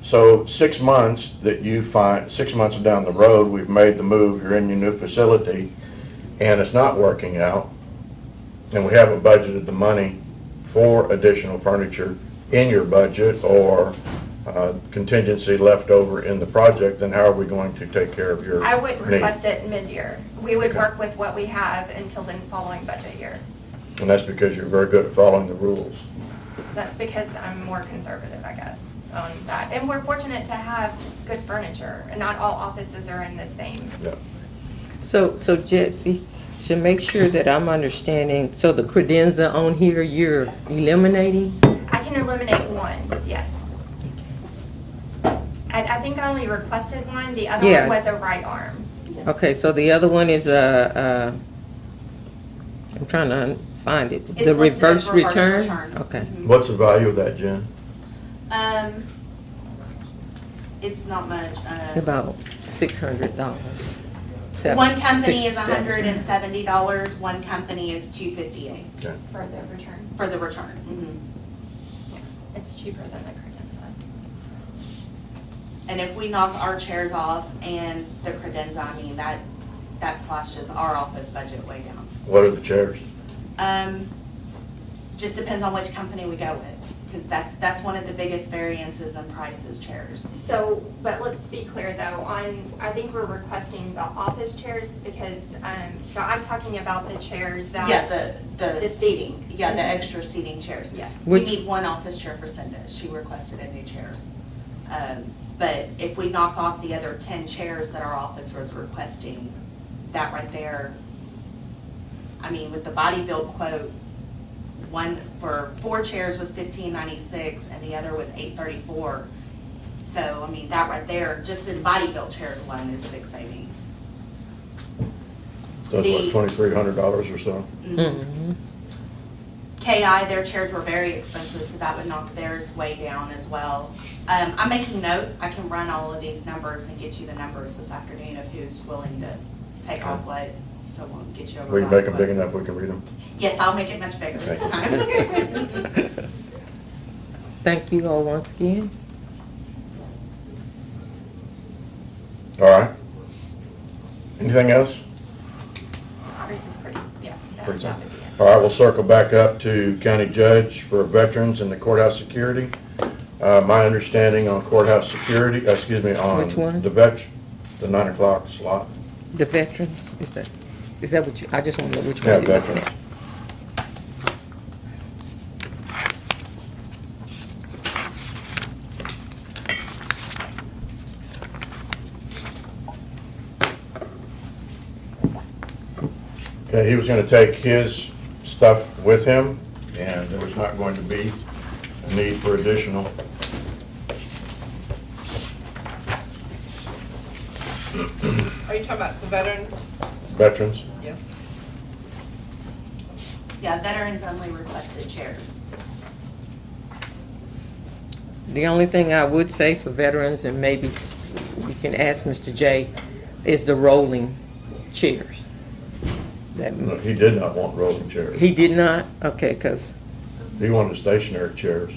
So 6 months that you find, 6 months down the road, we've made the move, you're in your new facility, and it's not working out, and we haven't budgeted the money for additional furniture in your budget or contingency left over in the project, then how are we going to take care of your I would needs? request it mid-year. We would Okay. work with what we have until the following budget year. And that's because you're very good at following the rules. That's because I'm more conservative, I guess, on that. And we're fortunate to have good furniture, and not all offices are in the same. Yeah. So Jesse, to make sure that I'm understanding, so the credenza on here, you're eliminating? I can eliminate one, yes. I think I only requested one, the other Yeah. one was a right arm. Okay, so the other one is I'm trying to find it. It's The listed reverse as reverse return? return. Okay. What's the value of that, Jen? It's not much. About $600. One company is $6 $170, one company is $258 Okay. For the return. for the return. It's cheaper than the credenza. And if we knock our chairs off and the credenza, I mean, that slashes our office budget way down. What are the chairs? Just depends on which company we go with, because that's one of the biggest variances in prices, chairs. So, but let's be clear though, I think we're requesting the office chairs because, so I'm talking about the chairs that. Yeah, the The seating, yeah, the extra seating chairs. Yes. We Which- need one office chair for Cinda, she requested a new chair. But if we knock off the other 10 chairs that our office was requesting, that right there, I mean, with the body build quote, one for 4 chairs was $15.96 and the other was $8.34. So, I mean, that right there, just in body build chairs alone is a big savings. That's The- what, $2,300 or so? Mhm. KI, their chairs were very expensive, so that would knock theirs way down as well. I'm making notes, I can run all of these numbers and get you the numbers this afternoon of who's willing to take off what, so we'll get you over. We can make them big enough, we can read them. Yes, I'll make it much bigger this Okay. time. Thank you all once again. All right. Anything else? Ours is pretty, yeah. Pretty that simple. would be it. All right, we'll circle back up to county judge for veterans and the courthouse security. My understanding on courthouse security, on. Which one? The 9 o'clock slot. The veterans, is that what you, I just want to know which one. Yeah, you're looking veterans. at. Okay, he was gonna take his stuff with him, and there was not going to be a need for additional. Are you talking about the veterans? Veterans. Yes. Yeah, veterans only requested chairs. The only thing I would say for veterans, and maybe we can ask Mr. J, is the rolling chairs. That, No, he did not want rolling chairs. he did not? Okay, because, He wanted stationary chairs.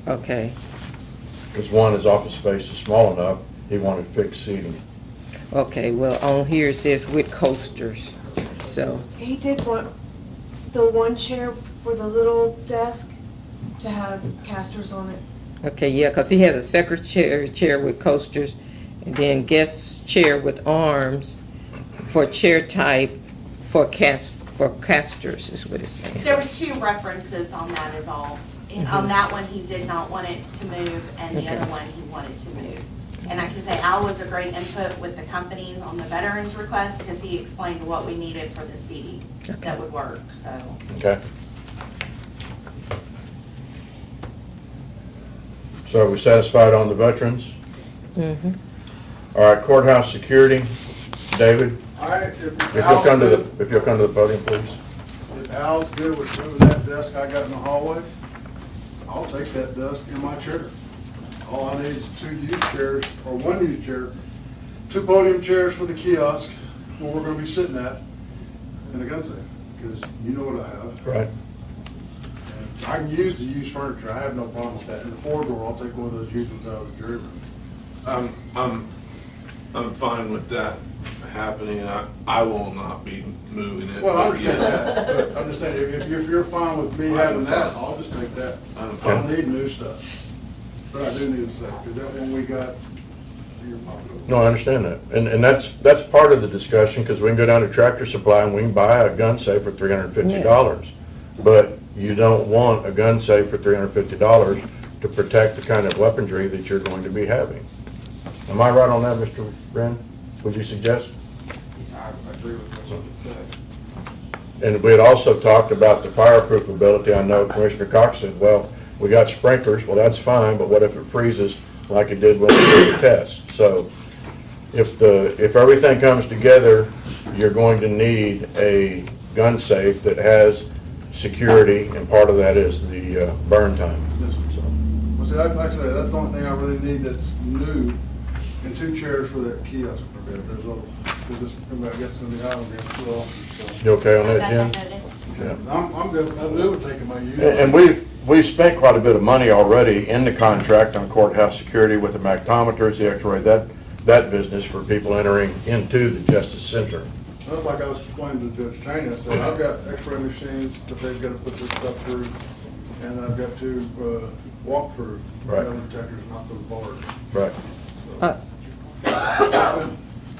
okay, Because one, his office space is small enough, he wanted fixed seating. okay, well, on here it says with coasters, so, He did want the one chair for the little desk to have casters on it. okay, yeah, because he has a secretary chair with coasters, and then guest chair with arms for chair type for casters, is what it's saying. There was 2 references on that is all. And on that one, he did not want it to move, and the Okay. other one, he wanted to move. And I can say Al was a great input with the companies on the veterans request, because he explained what we needed for the seating that would work, so. Okay? So are we satisfied on the veterans? Mhm. All right, courthouse security, David, All right, if you'll come to the podium, please. If Al's good with moving that desk I got in the hallway, I'll take that desk in my chair. All I need is 2 used chairs, or 1 used chair, 2 podium chairs for the kiosk, where we're gonna be sitting at, and a gun safe, because you know what I have. Right. And I can use the used furniture, I have no problem with that. And the 4-door, I'll take one of those used ones out of the jury room. I'm fine with that happening. I will not be moving it. Well, I but understand yeah. that, but I'm just saying, if you're fine with me having that, I'll just take that. I'm I fine. don't need new stuff, but I do need a safe, because that one we got, you're popular. No, I understand that. And that's part of the discussion, because we can go down to Tractor Supply and we can buy a gun safe for $350. But you don't want a gun safe for $350 to protect the kind of weaponry that you're going to be having. Am I right on that, Mr. Wren? Would you suggest? I agree with what you just said. And we had also talked about the fireproof ability. I know Commissioner Cox said, well, we got sprinklers. Well, that's fine, but what if it freezes like it did when we did the test? So if everything comes together, you're going to need a gun safe that has security, and part of that is the burn time. So, Well, see, like I say, that's the only thing I really need that's new, and 2 chairs for that kiosk. There's a, I guess it's gonna be out on there too often, so. You okay on I that, got Jim? that noted. Yeah. I'm good with taking my used. And we've, we've spent quite a bit of money already in the contract on courthouse security with the magnetometers, the x-ray, that business for people entering into the Justice Center. That's like I was explaining to Judge Cheney, I said, I've got x-ray machines that they've got to put this stuff through, and I've got to walk through Right. metal detectors, not those bars. Right.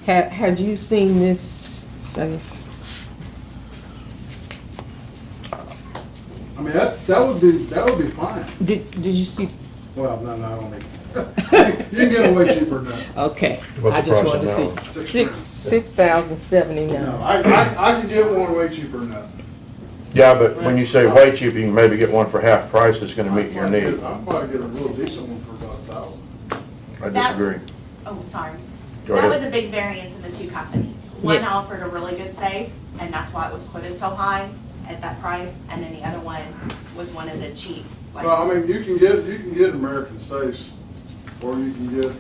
Had you seen this, say, I mean, that would be fine. did you see, Well, no, I don't need. You can get them way cheaper than that. okay, What's I the just price wanted on to that see, one? $6,079. No, I can get one way cheaper than that. Yeah, but when you say way cheap, you can maybe get one for half price that's gonna meet your need. I'm probably get a real decent one for about $1,000. I disagree. Oh, sorry. Go That ahead. was a big variance in the two companies. One Yes. offered a really good safe, and that's why it was quoted so high at that price, and then the other one was one of the cheap, like. Well, I mean, you can get American safes, or you can get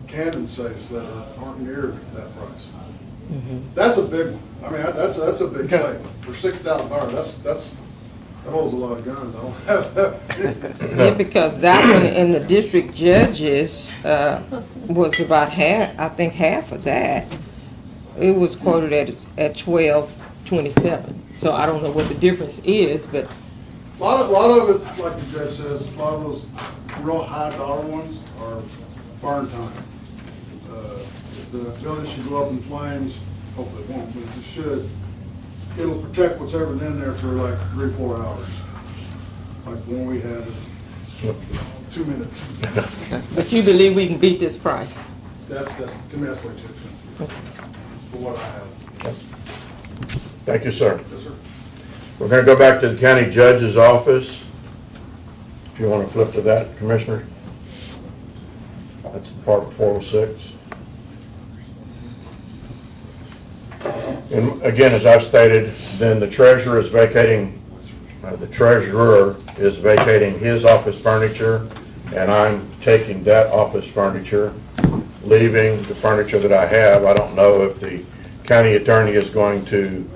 Canon safes that aren't near that price. That's a big one. I mean, that's a big safe. For $6,000, that holds a lot of guns. I don't have that. Yeah, because that one in the district judges, was about half, I think half of that. It was quoted at $12.27, so I don't know what the difference is, but, A lot of it, like the judge says, a lot of those real high dollar ones are burn time. If the building should go up in flames, hopefully it won't, but if it should, it'll protect what's ever in there for like 3-4 hours. Like the one we had, 2 minutes. but you believe we can beat this price? To me, that's way too expensive for what I have. Thank you, sir. Yes, sir. We're gonna go back to the county judge's office. If you wanna flip to that, Commissioner. That's Department 406. And again, as I've stated, then the treasurer is vacating his office furniture, and I'm taking that office furniture, leaving the furniture that I have. I don't know if the county attorney is going to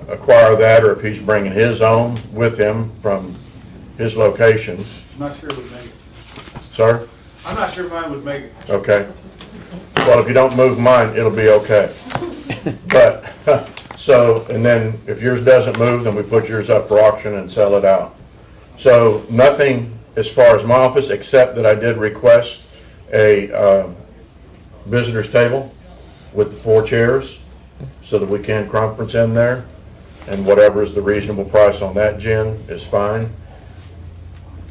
acquire that, or if he's bringing his own with him from his location. I'm not sure it would make it. Sir? I'm not sure mine would make it. Okay. Well, if you don't move mine, it'll be okay. But, so, and then if yours doesn't move, then we put yours up for auction and sell it out. So nothing as far as my office, except that I did request a visitor's table with the 4 chairs so that we can conference in there. And whatever is the reasonable price on that, Jen, is fine.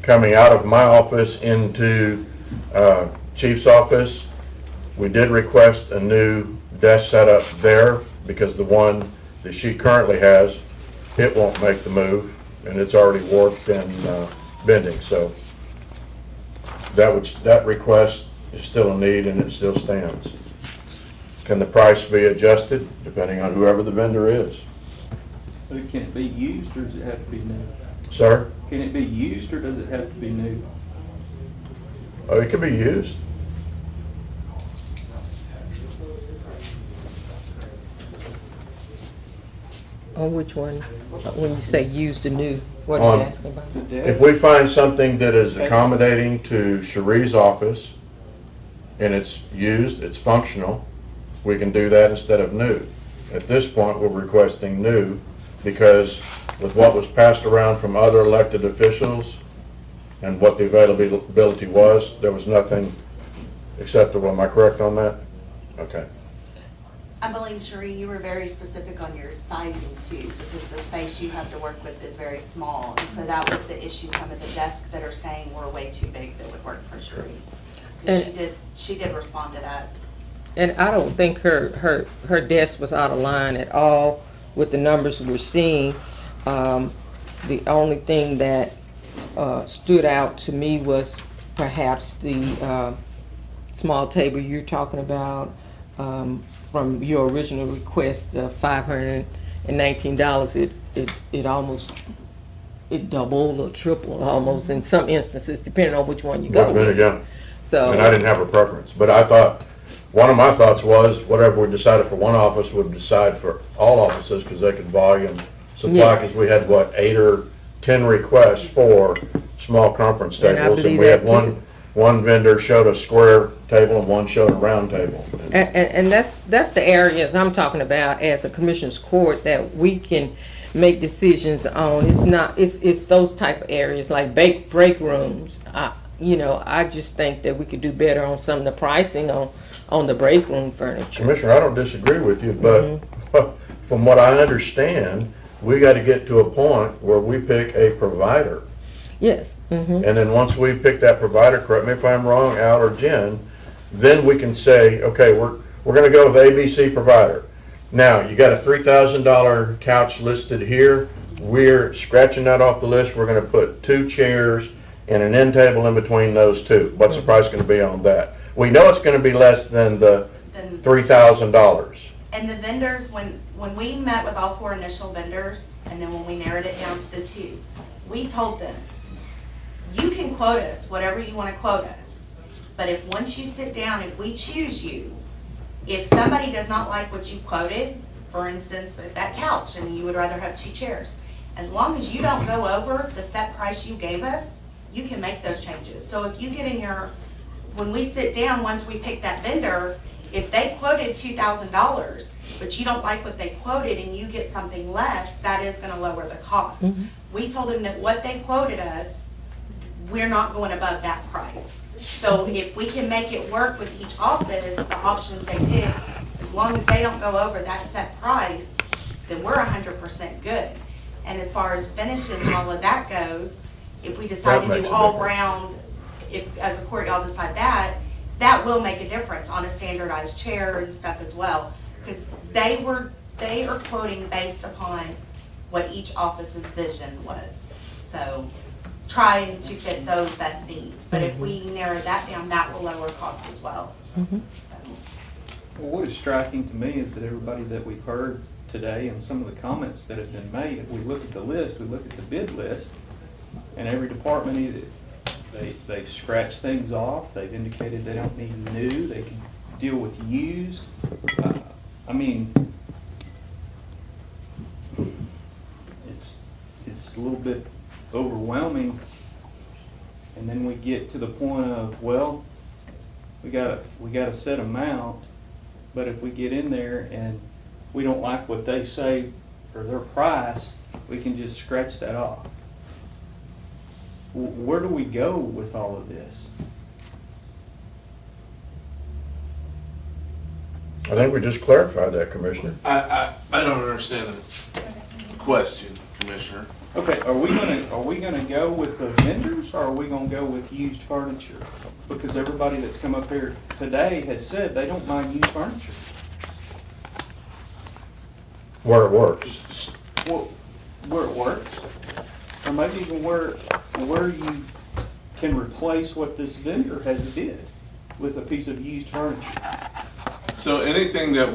Coming out of my office into Chief's office, we did request a new desk setup there because the one that she currently has, it won't make the move, and it's already warped and bending. So that request is still a need, and it still stands. Can the price be adjusted depending on whoever the vendor is? But can it be used, or does it have to be new? Sir? Can it be used, or does it have to be new? Oh, it can be used. On which one? When you say use the new, what are you On- asking about? The desk? If we find something that is accommodating to Cherie's office, and it's used, it's functional, we can do that instead of new. At this point, we're requesting new, because with what was passed around from other elected officials and what the availability was, there was nothing acceptable. Am I correct on that? Okay. I believe, Cherie, you were very specific on your sizing too, because the space you have to work with is very small. And so that was the issue, some of the desks that are saying were way too big that would work for Cherie. Because she did respond to that. And I don't think her desk was out of line at all with the numbers we're seeing. The only thing that stood out to me was perhaps the small table you're talking about from your original request of $519. It almost, it doubled or tripled almost in some instances, depending on which one you go with. Yeah. So. And I didn't have a preference, but I thought, one of my thoughts was, whatever we decided for one office would decide for all offices, because they could volume supply, Yes. because we had, what, 8 or 10 requests for small conference And I tables. And believe we had that one vendor showed a square table and one showed a round table. And that's the areas I'm talking about as a commissioner's court that we can make decisions on. It's those type of areas like break rooms. I just think that we could do better on some of the pricing on the break room furniture. Commissioner, I don't disagree with you, but from what I understand, we got to get to a point where we pick a provider. Yes. And then once we pick that provider, correct me if I'm wrong, Al or Jen, then we can say, okay, we're going to go with ABC provider. Now, you got a $3,000 couch listed here. We're scratching that off the list. We're going to put 2 chairs and an end table in between those two. What's the price going to be on that? We know it's going to be less than the $3,000. And the vendors, when we met with all 4 initial vendors, and then when we narrowed it down to the 2, we told them, you can quote us whatever you want to quote us, but if once you sit down, if we choose you, if somebody does not like what you quoted, for instance, that couch, and you would rather have 2 chairs, as long as you don't go over the set price you gave us, you can make those changes. So if you get in when we sit down, once we pick that vendor, if they quoted $2,000, but you don't like what they quoted and you get something less, that is gonna lower the cost. We told them that what they quoted us, we're not going above that price. So if we can make it work with each office, the options they pick, as long as they don't go over that set price, then we're 100% good. And as far as finishes and all of that goes, if we decide That to makes do a all difference. round, if as a court y'all decide that will make a difference on a standardized chair and stuff as well. Because they are quoting based upon what each office's vision was. So trying to fit those best needs. But if we narrow that down, that will lower costs as well. Well, what is striking to me is that everybody that we've heard today and some of the comments that have been made, if we look at the list, we look at the bid list, and every department, either they've scratched things off, they've indicated they don't need new, they can deal with used. I mean, it's a little bit overwhelming. And then we get to the point of, well, we got a set amount, but if we get in there and we don't like what they say for their price, we can just scratch that off. Where do we go with all of this? I think we just clarified that, Commissioner. I don't understand the question, Commissioner. Okay, are we gonna go with the vendors, or are we gonna go with used furniture? Because everybody that's come up here today has said they don't mind used furniture. Where it works. Well, where it works, or maybe even where you can replace what this vendor has did with a piece of used furniture. So anything that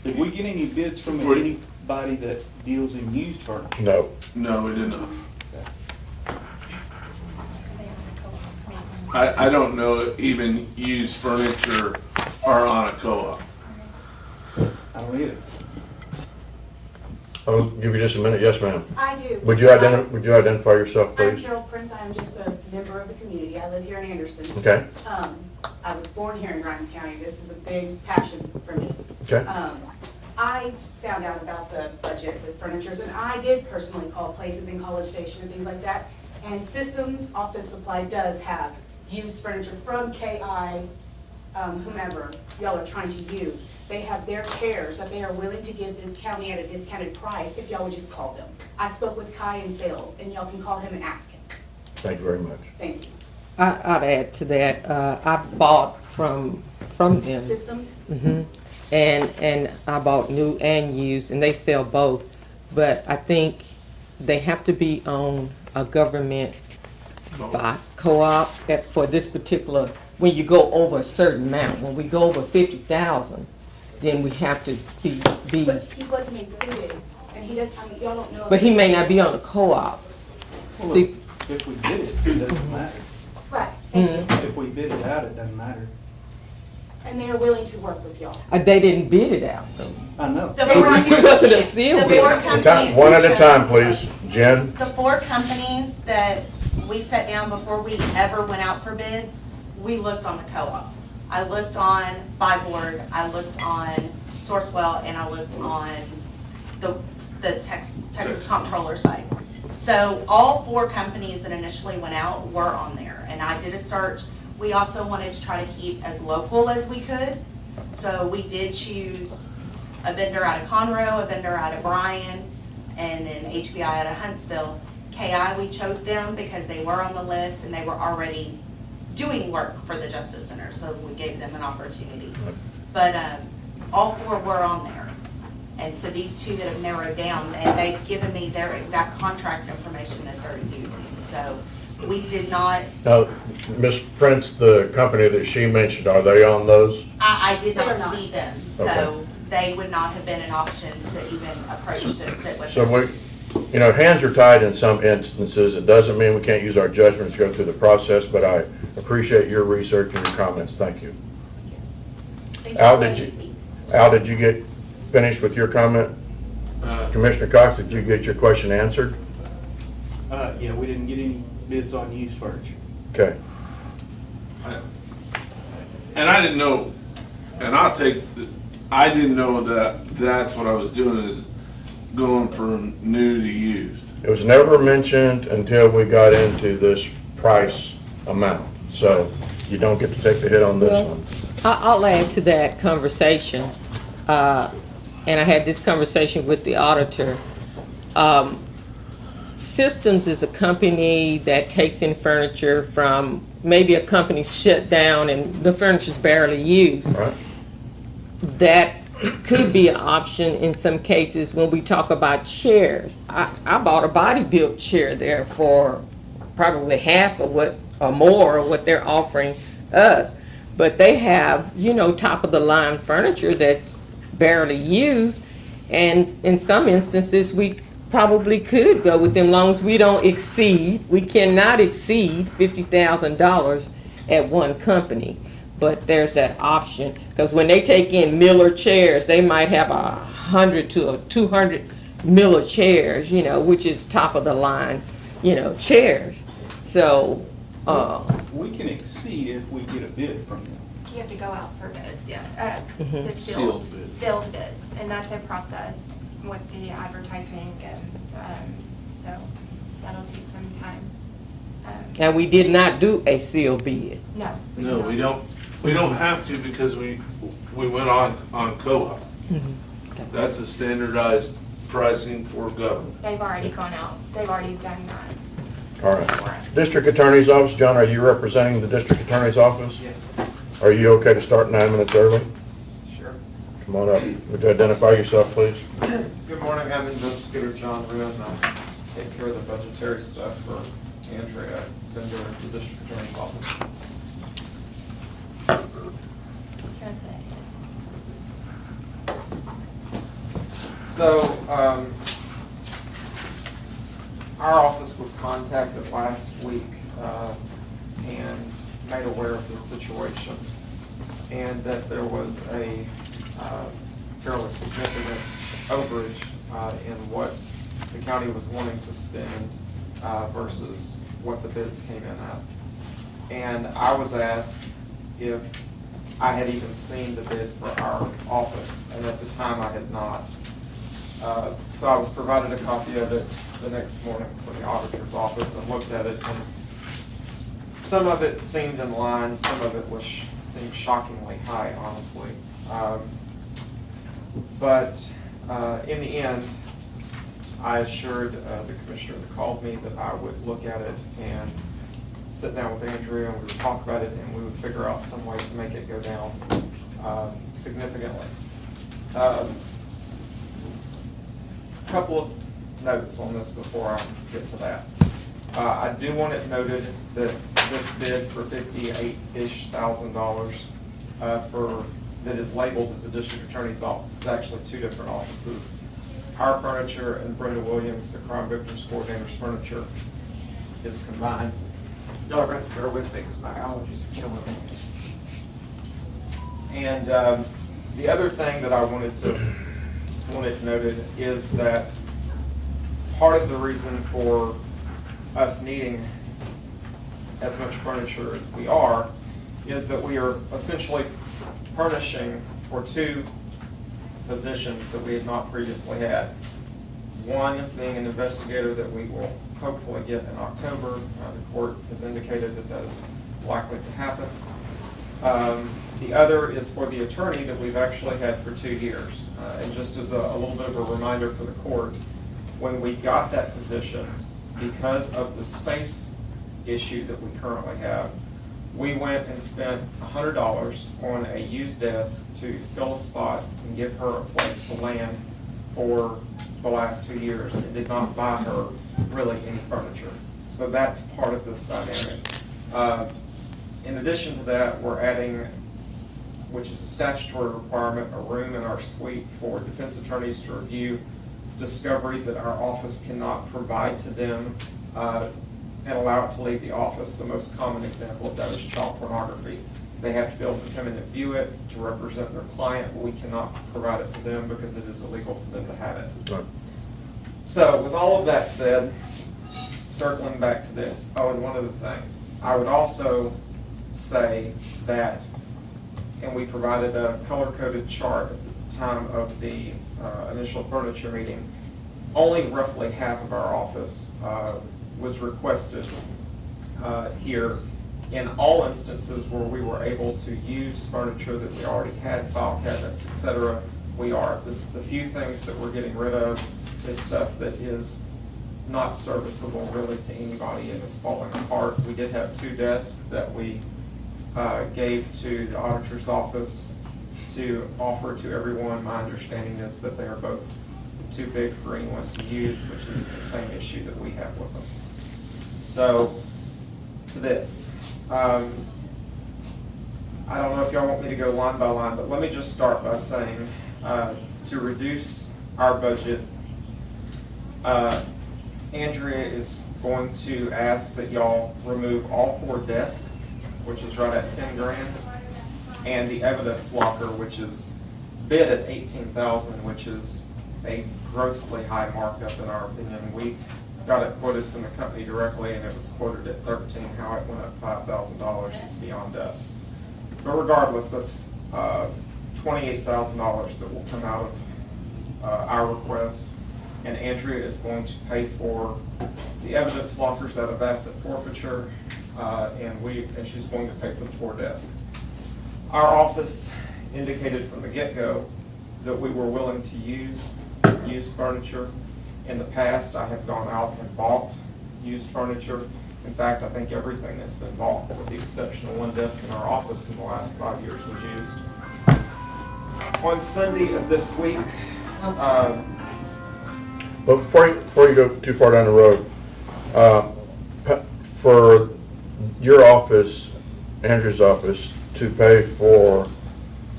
Did we get any bids from For- anybody that deals in used furniture? No. we didn't. I don't know if even used furniture are on a co-op. I don't either. I'll give you just a minute. Yes, ma'am. I do. Would you identify yourself, I'm please? Carol Prince, I'm just a member of the community, I live here in Anderson. Okay. I was born here in Grimes County, this is a big passion for me. Okay. I found out about the budget with furnitures, and I did personally call places in College Station and things like that. And Systems Office Supply does have used furniture from KI, whomever y'all are trying to use. They have their chairs that they are willing to give this county at a discounted price if y'all would just call them. I spoke with Kai in sales, and y'all can call him and ask him. Thank you very much. Thank you. I'd add to that, I bought from them. Systems? And I bought new and used, and they sell both. But I think they have to be on a government co-op that for this particular, when you go over a certain amount. When we go over 50,000, then we have to be. But he wasn't included, and he does, I mean, y'all don't know. But he may not be on a co-op. Well, See, if we bid it, it doesn't matter. Right, thank you. If we bid it out, it doesn't matter. And they are willing to work with y'all. They didn't bid it out though. I know. The It four- wasn't a seal the bid. four One companies one we at a chose- time, please. Jen? The four companies that we sat down before we ever went out for bids, we looked on the co-ops. I looked on Buy Board, I looked on Sourcewell, and I looked on the Texas Comptroller site. So all four companies that initially went out were on there, and I did a search. We also wanted to try to keep as local as we could. So we did choose a vendor out of Conroe, a vendor out of Bryan, and then HBI out of Huntsville. KI, we chose them because they were on the list and they were already doing work for the Justice Center, so we gave them an opportunity. But all four were on there. And so these two that have narrowed down, and they've given me their exact contract information that they're using. So we did not, Now, Ms. Prince, the company that she mentioned, are they on those? I did They are not not. see them. Okay. So they would not have been an option to even approach to sit with So us. we, hands are tied in some instances. It doesn't mean we can't use our judgment to go through the process, but I appreciate your research and your comments. Thank you. Thank Al, for did letting you- me speak. Al, did you get finished with your comment? Uh, Commissioner Cox, did you get your question answered? Yeah, we didn't get any bids on used furniture. Okay. And I didn't know, and I didn't know that that's what I was doing, is going from new to used. It was never mentioned until we got into this price amount. So you don't get to take the hit on this Well, one. I'll add to that conversation, and I had this conversation with the auditor. Systems is a company that takes in furniture from, maybe a company shut down and the furniture's barely used. Right? That could be an option in some cases when we talk about chairs. I bought a body-built chair there for probably half of what, or more of what they're offering us. But they have, top-of-the-line furniture that's barely used, and in some instances, we probably could go with them, long as we cannot exceed $50,000 at one company. But there's that option, because when they take in Miller chairs, they might have 100 to 200 Miller chairs, which is top-of-the-line, chairs. So, We can exceed if we get a bid from them. You have to go out for bids, yeah. The Sealed bids. sealed bids, and that's a process with the advertising, and, so that'll take some time. and we did not do a seal bid. No. No, we don't have to because we went on co-op. That's a standardized pricing for government. They've already gone out, they've already done that. All right. District Attorney's Office, John, are you representing the District Attorney's Office? Yes, Are you okay to start 9 minutes early? sure. Come on up. Would you identify yourself, please? Good morning, I'm Investigator John Ruin. I take care of the budgetary stuff for Andrea, vendor at the District Attorney's Office. So, our office was contacted last week and made aware of this situation, and that there was a fairly significant overage in what the county was wanting to spend versus what the bids came in at. And I was asked if I had even seen the bid for our office, and at the time I had not. So I was provided a copy of it the next morning from the auditor's office and looked at it, and some of it seemed in line, some of it seemed shockingly high, honestly. But in the end, I assured the commissioner that called me that I would look at it and sit down with Andrea, and we would talk about it, and we would figure out some way to make it go down significantly. Couple of notes on this before I get to that. I do want it noted that this bid for $58,000-ish that is labeled as a district attorney's office is actually two different offices. Our furniture and Brenda Williams, the crime victims coordinator's furniture, is combined. Y'all are going to bear with me because my allergies are killing me. And the other thing that I wanted noted is that part of the reason for us needing as much furniture as we are is that we are essentially furnishing for two positions that we had not previously had. One being an investigator that we will hopefully get in October. The court has indicated that that is likely to happen. The other is for the attorney that we've actually had for 2 years. And just as a little bit of a reminder for the court, when we got that position, because of the space issue that we currently have, we went and spent $100 on a used desk to fill a spot and give her a place to land for the last 2 years, and did not buy her really any furniture. So that's part of this dynamic. In addition to that, we're adding, which is a statutory requirement, a room in our suite for defense attorneys to review discovery that our office cannot provide to them and allow it to leave the office. The most common example of that is child pornography. They have to be able to come in and view it to represent their client, but we cannot provide it to them because it is illegal for them to have it. Right. So with all of that said, circling back to this, oh, and one other thing, I would also say that, and we provided a color-coded chart at the time of the initial furniture meeting, only roughly half of our office was requested here. In all instances where we were able to use furniture that we already had, file cabinets, etc., we are. The few things that we're getting rid of is stuff that is not serviceable really to anybody and is falling apart. We did have 2 desks that we gave to the auditor's office to offer to everyone. My understanding is that they are both too big for anyone to use, which is the same issue that we have with them. So, to this. I don't know if y'all want me to go line by line, but let me just start by saying, to reduce our budget, Andrea is going to ask that y'all remove all 4 desks, which is right at 10 grand, and the evidence locker, which is bid at 18,000, which is a grossly high markup in our opinion. We got it quoted from the company directly, and it was quoted at 13. How it went up $5,000 is beyond us. But regardless, that's $28,000 that will come out of our request, and Andrea is going to pay for the evidence lockers out of asset forfeiture, and she's going to pay for the 4 desks. Our office indicated from the get-go that we were willing to use used furniture. In the past, I have gone out and bought used furniture. In fact, I think everything that's been bought, with the exception of 1 desk in our office in the last 5 years, was used. On Sunday of this week, But before you go too far down the road, for your office, Andrew's office, to pay for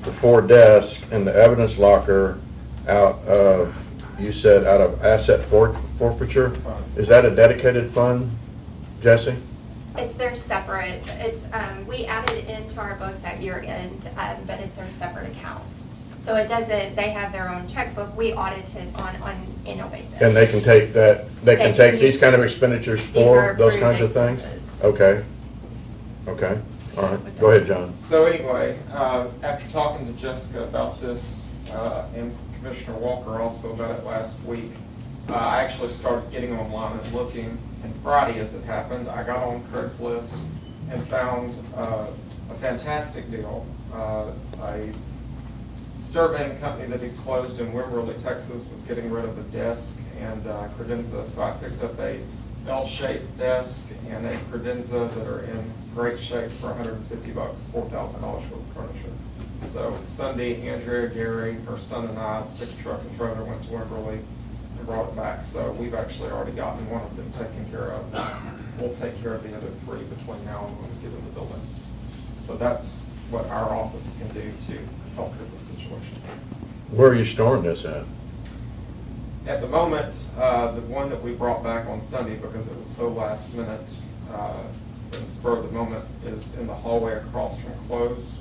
the 4 desks and the evidence locker out of, you said, out of asset forfeiture, is that a dedicated fund, Jesse? They're separate. We added it into our books at year end, but it's their separate account. So it doesn't, they have their own checkbook. We audit it on annual basis. And they can take that, they can take use- these kind of expenditures These are for those approved kinds of things? expenses. Okay. Okay, all right. Go ahead, John. So anyway, after talking to Jessica about this, and Commissioner Walker also about it last week, I actually started getting online and looking, and Friday as it happened, I got on Craigslist and found a fantastic deal. A surveying company that had closed in Wimberley, Texas, was getting rid of a desk and credenza, so I picked up a L-shaped desk and a credenza that are in great shape for $150, $4,000 worth of furniture. So Sunday, Andrea, Gary, her son and I took a truck and trailer, went to Wimberley and brought it back. So we've actually already gotten one of them taken care of. We'll take care of the other 3 between now and when we get in the building. So that's what our office can do to help with the situation. Where are you storing this at? At the moment, the one that we brought back on Sunday, because it was so last minute, and spur of the moment, is in the hallway across from closed.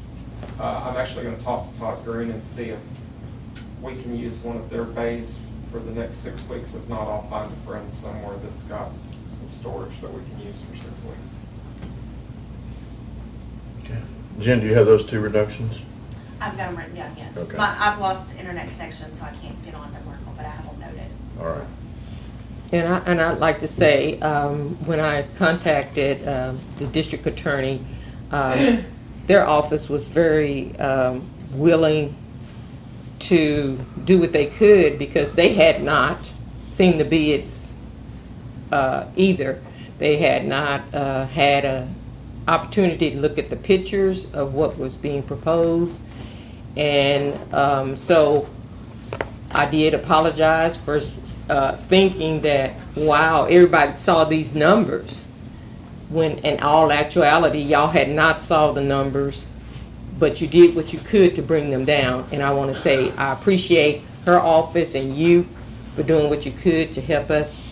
I'm actually gonna talk to Todd Green and see if we can use one of their bays for the next 6 weeks. If not, I'll find a friend somewhere that's got some storage that we can use for 6 weeks. Okay. Jen, do you have those two reductions? I've got them written down, yes. Okay. I've lost internet connection, so I can't get on and work on, but I have them noted. All right. And I'd like to say, when I contacted the district attorney, their office was very willing to do what they could because they had not seen the bids either. They had not had an opportunity to look at the pictures of what was being proposed. And so I did apologize for thinking that, wow, everybody saw these numbers, when in all actuality, y'all had not saw the numbers, but you did what you could to bring them down. And I want to say I appreciate her office and you for doing what you could to help us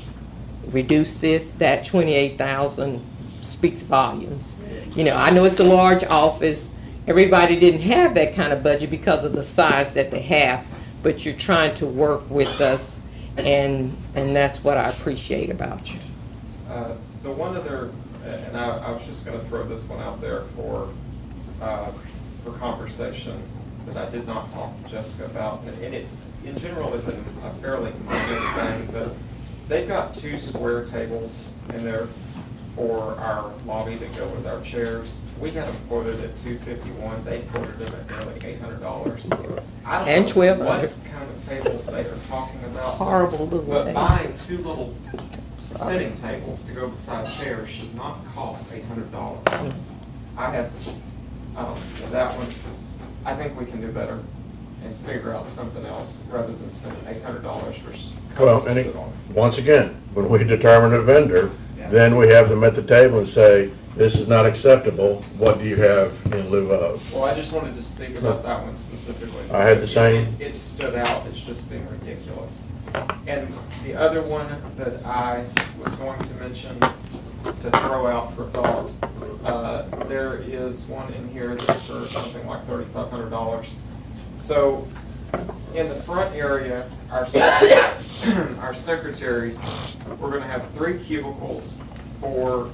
reduce this. That 28,000 speaks volumes. You know, I know it's a large office. Everybody didn't have that kind of budget because of the size that they have, but you're trying to work with us, and that's what I appreciate about you. The one other, and I was just gonna throw this one out there for conversation that I did not talk to Jessica about, and it's, in general, is a fairly minor thing, but they've got 2 square tables in there for our lobby to go with our chairs. We had them quoted at $251. They quoted them at nearly $800. I don't And know $1,200. what kind of tables they are talking about. Horrible little But things. buying 2 little sitting tables to go beside chairs should not cost $800. I don't know, that one, I think we can do better and figure out something else rather than spending $800 for Well, covers to sit on. once again, when we determine a vendor, Yeah. then we have them at the table and say, this is not acceptable, what do you have in lieu of? Well, I just wanted to speak about that one specifically. I had the same. It stood out, it's just been ridiculous. And the other one that I was going to mention, to throw out for thought, there is one in here that's for something like $3,500. So, in the front area, our secretaries, we're gonna have 3 cubicles for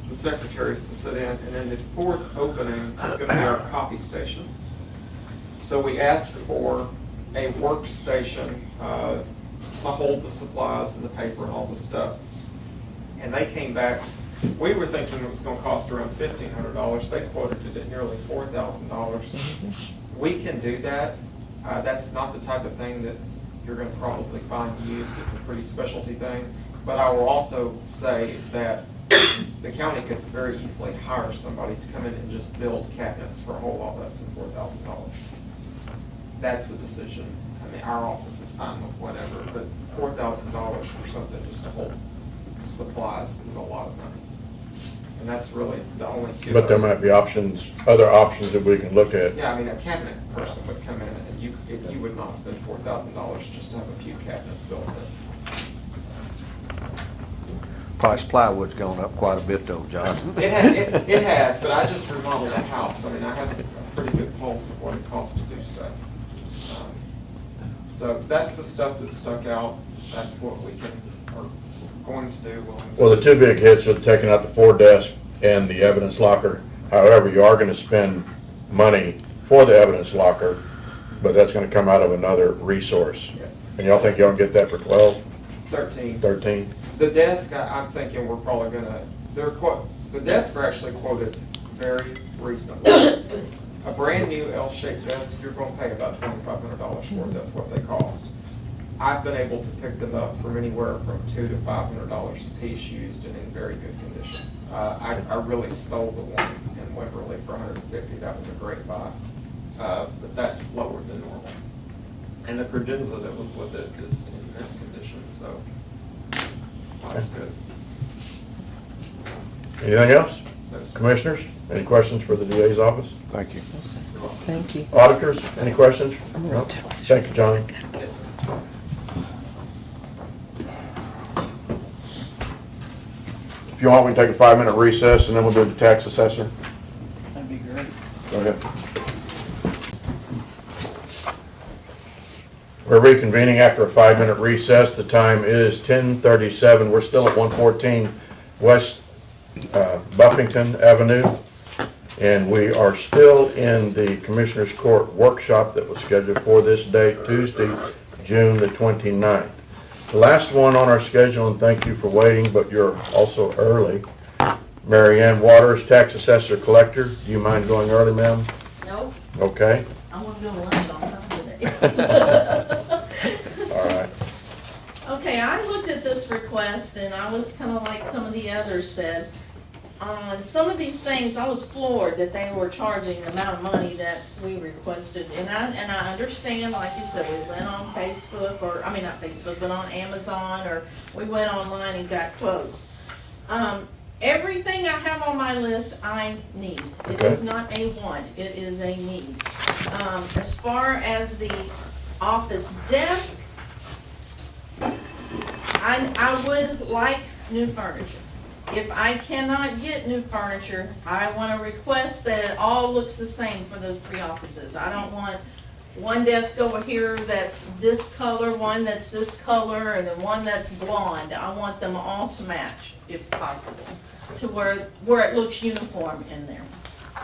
the secretaries to sit in, and then the 4th opening is gonna be our copy station. So we asked for a workstation to hold the supplies and the paper and all the stuff. And they came back, we were thinking it was gonna cost around $1,500, they quoted it at nearly $4,000. We can do that. That's not the type of thing that you're gonna probably find used, it's a pretty specialty thing. But I will also say that the county could very easily hire somebody to come in and just build cabinets for a whole lot less than $4,000. That's a decision. I mean, our office is fine with whatever, but $4,000 for something just to hold supplies is a lot of money. And that's really the only 2. But there might be options, other options that we can look at. Yeah, I mean, a cabinet person would come in and you would not spend $4,000 just to have a few cabinets built in. Price of plywood's gone up quite a bit though, John. It has, but I just remodeled a house. I mean, I have a pretty good pulse of what it costs to do stuff. So that's the stuff that stuck out. That's what we are going to do. Well, the 2 big hits are taking out the 4 desk and the evidence locker. However, you are gonna spend money for the evidence locker, but that's gonna come out of another resource. Yes. And y'all think y'all can get that for 12, 13. 13? The desk, I'm thinking we're probably gonna, the desks are actually quoted very reasonably. A brand new L-shaped desk, you're gonna pay about $2,500 for it, that's what they cost. I've been able to pick them up from anywhere from $200 to $500 a piece, used and in very good condition. I really stole the one in Wimberley for $150, that was a great buy. But that's lower than normal. And the credenza that was with it is in mint condition, so that's good. Anything else? That's- Commissioners, any questions for the DA's office? Thank you. Thank you. Auditors, any questions? No? Thank you, Johnny. Yes, sir. If you want, we can take a 5-minute recess and then we'll do the tax assessor. That'd be great. Go ahead. We're reconvening after a 5-minute recess. The time is 10:37. We're still at 114 West Buffington Avenue. And we are still in the Commissioners Court workshop that was scheduled for this date, Tuesday, June the 29th. The last one on our schedule, and thank you for waiting, but you're also early. Mary Ann Waters, Tax Assessor Collector. Do you mind going early, ma'am? Nope, Okay. I want to go to lunch on Sunday. All right. Okay, I looked at this request and I was kind of like some of the others said. On some of these things, I was floored that they were charging the amount of money that we requested. And I understand, like you said, we went on Facebook, or, I mean, not Facebook, but on Amazon, or we went online and got quotes. Everything I have on my list, I need. It is not a want, it is a need. As far as the office desk, I would like new furniture. If I cannot get new furniture, I want to request that it all looks the same for those 3 offices. I don't want one desk over here that's this color, one that's this color, and then one that's blonde. I want them all to match, if possible, to where it looks uniform in there.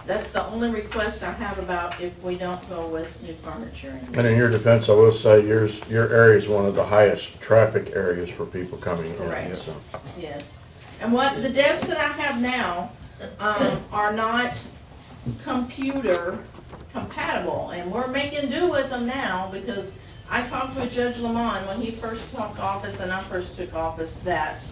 That's the only request I have about if we don't go with new furniture. And in your defense, I will say your area is one of the highest traffic areas for people coming in. Correct. So. Yes. And what the desks that I have now are not computer compatible, and we're making do with them now because I talked with Judge Lamont when he first took office and I first took office that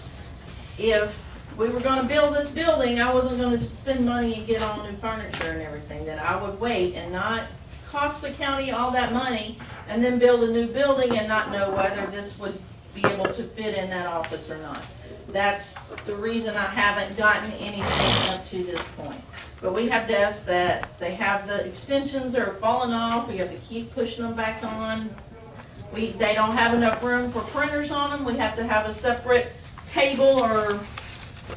if we were gonna build this building, I wasn't gonna spend money and get all new furniture and everything, that I would wait and not cost the county all that money and then build a new building and not know whether this would be able to fit in that office or not. That's the reason I haven't gotten anything up to this point. But we have desks that they have the extensions are falling off, we have to keep pushing them back on. They don't have enough room for printers on them, we have to have a separate table or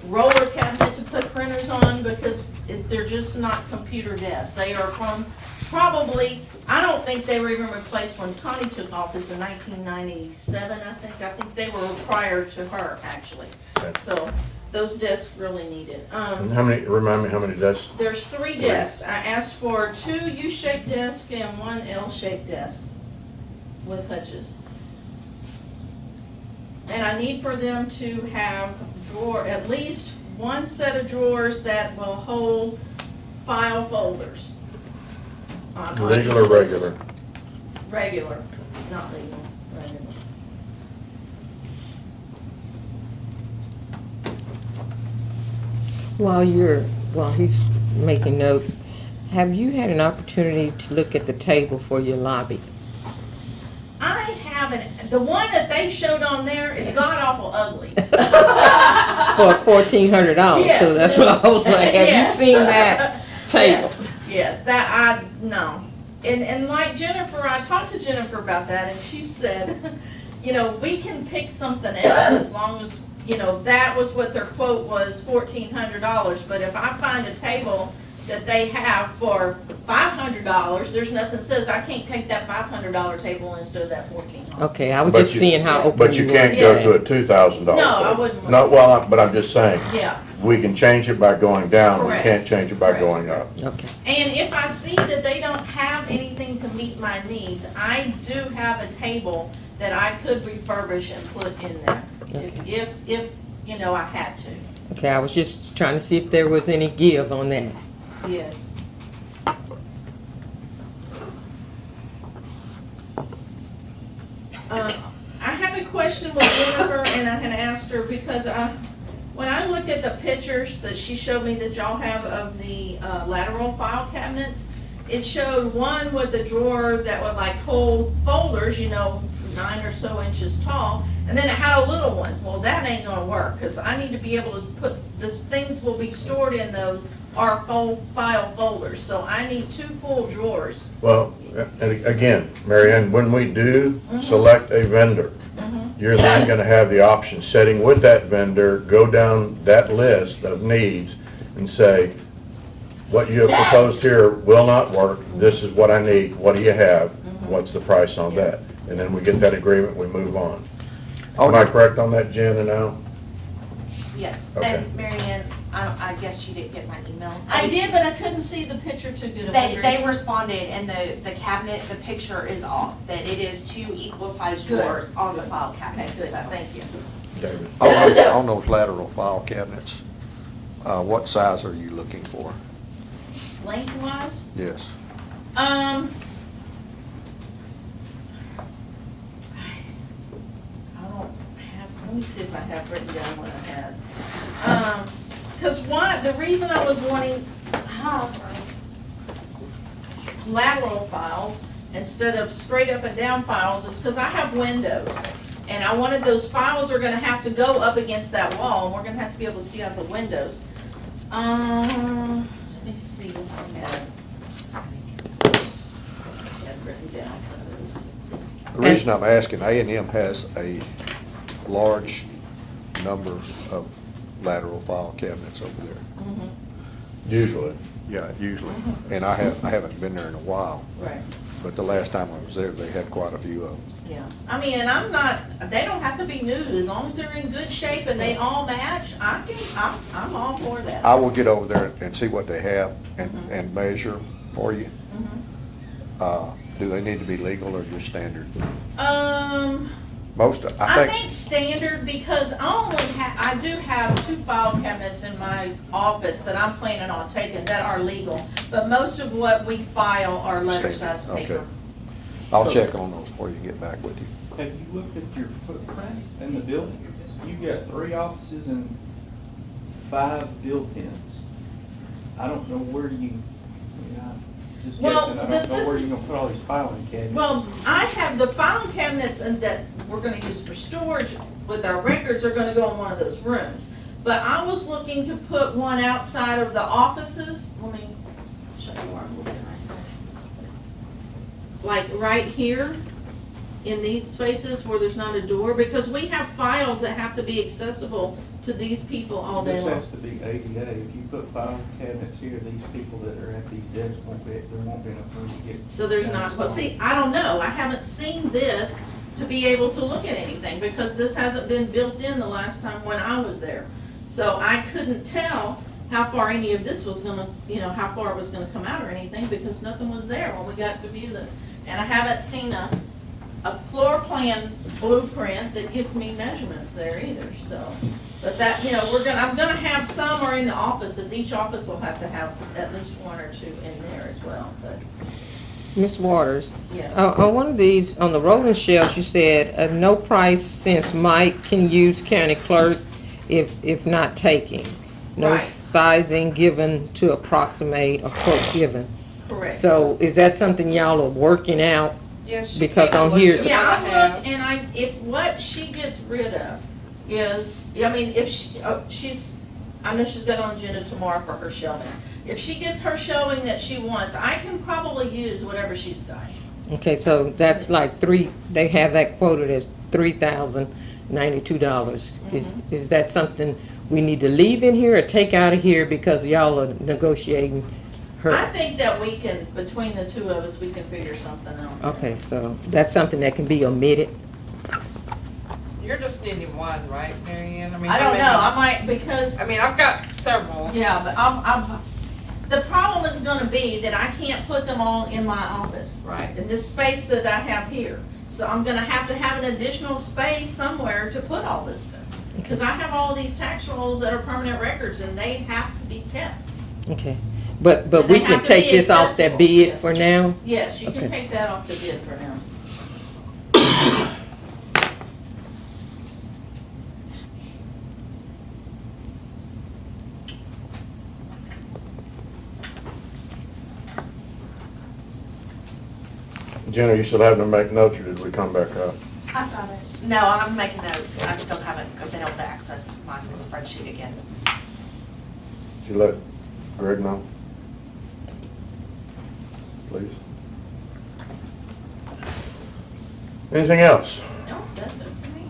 roller cabinet to put printers on because they're just not computer desks. They are from probably, I don't think they were even replaced when Connie took office in 1997, I think. I think they were prior to her, actually. Okay. So those desks really need it. And how many, remind me how many desks? There's 3 desks. I asked for 2 U-shaped desks and 1 L-shaped desk with hutches. And I need for them to have at least 1 set of drawers that will hold file folders. On Legal each or of those. regular? Regular, not legal, regular. While he's making notes, have you had an opportunity to look at the table for your lobby? I haven't, the one that they showed on there is god awful ugly. For $1,400, Yes, so that's what I was like, have you yes. seen that table? Yes, no. And like Jennifer, I talked to Jennifer about that, and she said, you know, we can pick something else as long as, you know, that was what their quote was, $1,400. But if I find a table that they have for $500, there's nothing says I can't take that $500 table instead of that $1,400. Okay, I was But just you- seeing how open But you were. can't go to a $2,000 No, I table. wouldn't. No, well, but I'm just saying, Yeah. we can change it by going down, we Correct. can't change it by Correct. going up. Okay. And if I see that they don't have anything to meet my needs, I do have a table that I could refurbish and put in there, if, you know, I had to. Okay, I was just trying to see if there was any give on that. Yes. I had a question with Jennifer, and I had asked her, because when I looked at the pictures that she showed me that y'all have of the lateral file cabinets, it showed one with a drawer that would like hold folders, you know, 9 or so inches tall, and then it had a little one. Well, that ain't gonna work, because I need to be able to put, things will be stored in those are file folders, so I need 2 full drawers. Well, and again, Mary Ann, when we do select a vendor, you're then gonna have the option, setting with that vendor, go down that list of needs and say, what you have proposed here will not work, this is what I need, what do you have, what's the price on that? and then we get that agreement, we move on. Oh, Am I correct on that, Jen and Al? Yes, Okay. and Mary Ann, I guess you didn't get my email. I did, but I couldn't see the picture too good. of They it. responded, and the cabinet, the picture is off, that it is 2 equal-sized Good. drawers on the file Okay, cabinet, good, so. thank you. David? On those lateral file cabinets, what size are you looking for? Lengthwise, Yes. I don't have, let me see if I have written down what I had. Cause the reason I was wanting, lateral files instead of straight up and down files is because I have windows. And I wanted those files are gonna have to go up against that wall, and we're gonna have to be able to see out the windows. Let me see what I had written down. The reason I'm asking, A&M has a large number of lateral file cabinets over there. Mhm. Usually. Yeah, usually. And I haven't been there in a while, Right, but the last time I was there, they had quite a few of them. yeah. I mean, and they don't have to be new, as long as they're in good shape and they all match, I'm all for that. I will get over there and see what they have Mhm. and measure for you. Mhm. Do they need to be legal or just standard? I I think standard, because I do have 2 file cabinets in my office that I'm planning on taking that are legal, but most of what we file are letter Standard, size okay. paper. I'll check on those before you get back with you. Have you looked at your footprint in the building? You've got 3 offices and 5 built-ins. I don't know where just Well, guessing, I the don't know where system- you're gonna put all these filing cabinets. Well, I have the file cabinets and that we're gonna use for storage with our records are gonna go in one of those rooms. But I was looking to put one outside of the offices, let me show you where I'm looking right now. Like right here, in these places where there's not a door, because we have files that have to be accessible to these people all day This long. has to be ADA. If you put file cabinets here, these people that are at these desks there won't be enough room to get. So there's not, well, see, I don't know, I haven't seen this to be able to look at anything, because this hasn't been built in the last time when I was there. So I couldn't tell how far any of this was gonna, how far it was gonna come out or anything, because nothing was there when we got to view them. And I haven't seen a floor plan blueprint that gives me measurements there either, so. But that, I'm gonna have some are in the offices, each office will have to have at least 1 or 2 in there as well, but, Ms. Waters, yes. on one of these, on the rolling shelves, you said, no price since Mike can use county clerk if not taking. No Right. sizing given to approximate a quote given. Correct. So is that something y'all are working out? Yes, Because on here- Yeah, Yeah, I looked, and if what she gets rid of is, if I know she's got on agenda tomorrow for her shelving. If she gets her shelving that she wants, I can probably use whatever she's got. Okay, so that's like they have that quoted as $3,092. Is that something we need to leave in here or take out of here because y'all are negotiating I her? think that we can, between the 2 of us, we can figure something out. Okay, so that's something that can be omitted? You're just needing one, right, Mary Ann? I don't know, I might, because, I've got several. yeah, but the problem is gonna be that I can't put them all in my office. Right. In this space that I have here. So I'm gonna have to have an additional space somewhere to put all this stuff. Because I have all these tax rolls that are permanent records and they have to be kept. Okay, but And we they can have to take be this off that accessible, bid yes. for now? Yes, you can Okay. take that off the bid for now. Jen, are you still having to make notes, or did we come back up? I got it. No, I'm making notes. I still haven't been able to access my spreadsheet again. Did you let Greg know? Please. Anything else? No, that's it for me.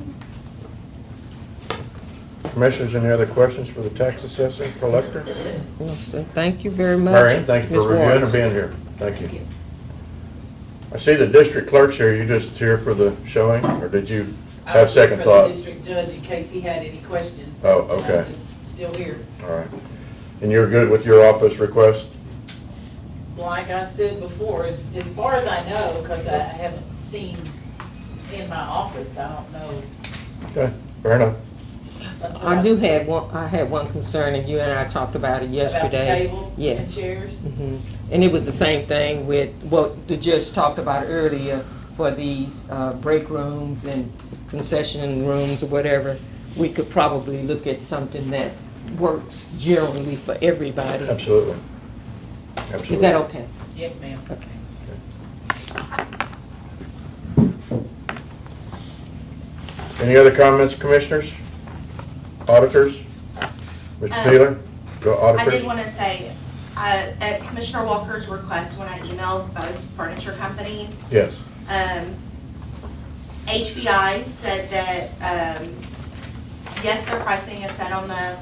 Commissioners, any other questions for the tax assessor, collector? No, sir. Thank you very much. Marion, thank you Ms. for reviewing Waters. and being here. Thank you. I see the district clerk's here. You just here for the showing, or did you I have was here second for thought? the district judge in case he had any questions. Oh, and okay. I'm just still here. All right. And you're good with your office request? Like I said before, as far as I know, because I haven't seen in my office, I don't know. Okay, fair enough. until I do see have one, I had one concern, and you and I talked about it About the yesterday. table Yeah. and chairs. And it was the same thing with what the judge talked about earlier for these break rooms and concession rooms or whatever. We could probably look at something that works generally for everybody. Absolutely. Absolutely. Is that okay? Yes, ma'am. Okay. Any other comments, commissioners? Auditors? Mr. Peeler? Go I auditors? did want to say, at Commissioner Walker's request, when I emailed both furniture companies, Yes. HBI said that, yes, their pricing is set on the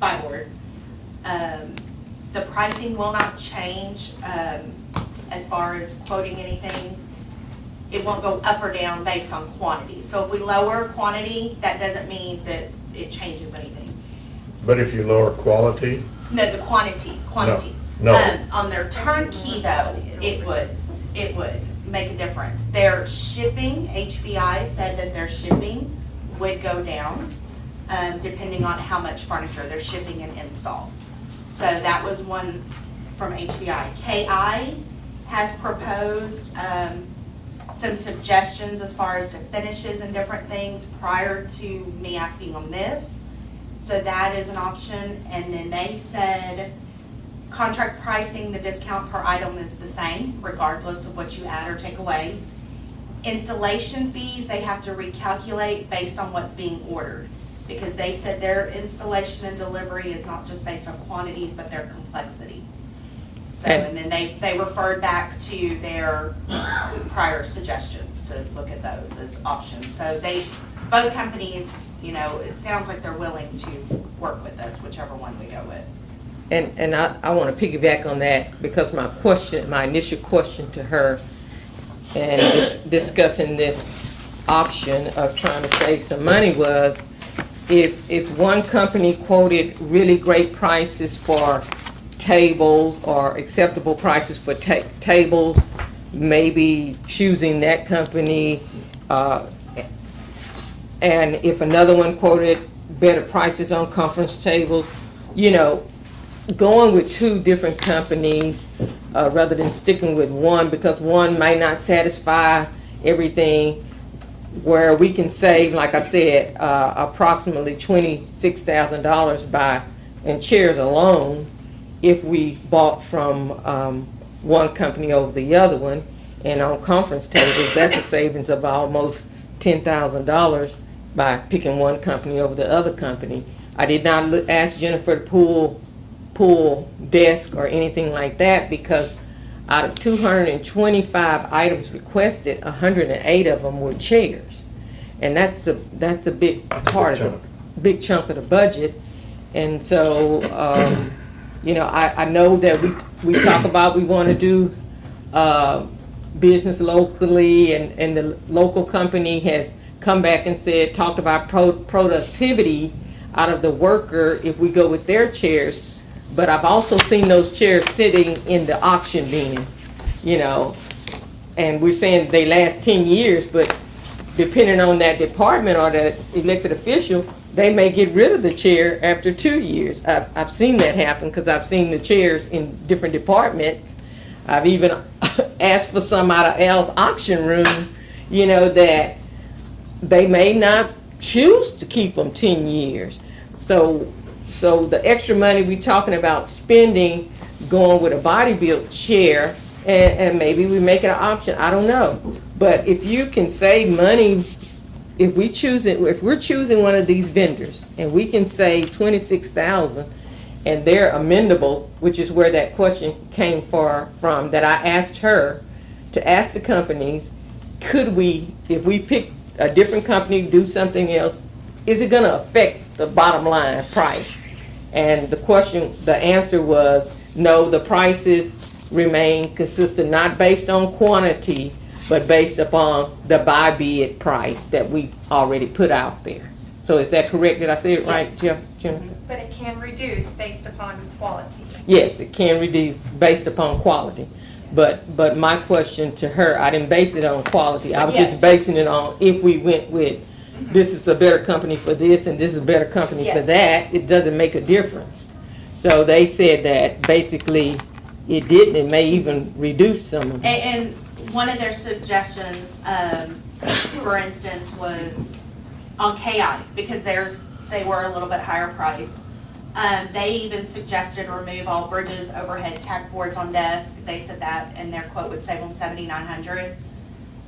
buy board. The pricing will not change, as far as quoting anything. It won't go up or down based on quantity. So if we lower quantity, that doesn't mean that it changes anything. But if you lower quality, No, the quantity. No. On their turnkey though, it would make a difference. Their shipping, HBI said that their shipping would go down, depending on how much furniture they're shipping and install. So that was one from HBI. KI has proposed, some suggestions as far as to finishes and different things prior to me asking on this. So that is an option. And then they said contract pricing, the discount per item is the same regardless of what you add or take away. Installation fees, they have to recalculate based on what's being ordered, because they said their installation and delivery is not just based on quantities, but their complexity. So, and then they referred back to their prior suggestions to look at those as options. So both companies, you know, it sounds like they're willing to work with us, whichever one we go with. And I want to piggyback on that, because my initial question to her and discussing this option of trying to save some money was, if one company quoted really great prices for tables or acceptable prices for tables, maybe choosing that company, and if another one quoted better prices on conference tables, you know, going with two different companies rather than sticking with one, because one might not satisfy everything, where we can save, like I said, approximately $26,000 in chairs alone if we bought from one company over the other one. And on conference tables, that's a savings of almost $10,000 by picking one company over the other company. I did not ask Jennifer to pull desk or anything like that, because out of 225 items requested, 108 of them were chairs. And that's a big part of the big chunk of the budget. And so, you know, I know that we talk about we want to do business locally, and the local company has come back and talked about productivity out of the worker if we go with their chairs. But I've also seen those chairs sitting in the auction bin, you know, and we're saying they last 10 years, but depending on that department or that elected official, they may get rid of the chair after 2 years. I've seen that happen, because I've seen the chairs in different departments. I've even asked for some out of Al's auction room, you know, that they may not choose to keep them 10 years. So the extra money we're talking about spending, going with a body-built chair, and maybe we make it an option, I don't know. But if you can save money, if we're choosing one of these vendors, and we can save $26,000, and they're amendable, which is where that question came from, that I asked her to ask the companies, could we, if we pick a different company, do something else, is it gonna affect the bottom line price? And the answer was, no, the prices remain consistent, not based on quantity, but based upon the buy bid price that we already put out there. So is that correct? Did I say it right, Yes. Jennifer? But it can reduce based upon quality. Yes, it can reduce based upon quality. But my question to her, I didn't base it on quality. I was Yes. just basing it on if we went with, this is a better company for this and this is a better company for Yes. that, it doesn't make a difference. So they said that basically it didn't, it may even reduce some of it. And one of their suggestions, for instance, was on KI, because they were a little bit higher priced. They even suggested remove all bridges, overhead tack boards on desk. They said that, and their quote would save them $7,900.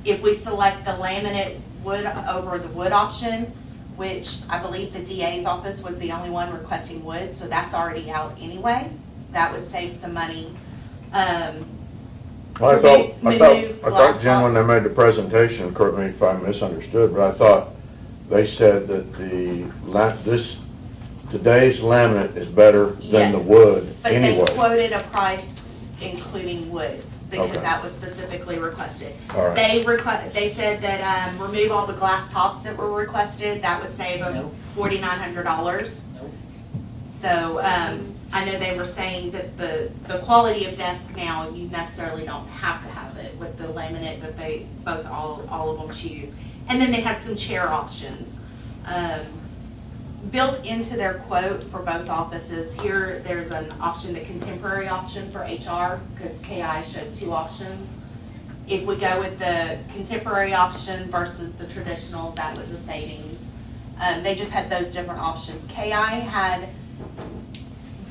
If we select the laminate wood over the wood option, which I believe the DA's office was the only one requesting wood, so that's already out anyway, that would save some money. I Remove thought, glass Jim, when they tops. made the presentation, correct me if I misunderstood, but I thought they said that today's laminate is better than the Yes, wood But anyway. they quoted a price including wood, because Okay. that was specifically requested. All right. They said that, remove all the glass tops that were requested, that would save them Nope. $4,900. Nope. So, I know they were saying that the quality of desk now, you necessarily don't have to have it with the laminate that they, all of them choose. And then they had some chair options. Built into their quote for both offices, here, there's an option, the contemporary option for HR, because KI showed two options. If we go with the contemporary option versus the traditional, that was a savings. They just had those different options. KI had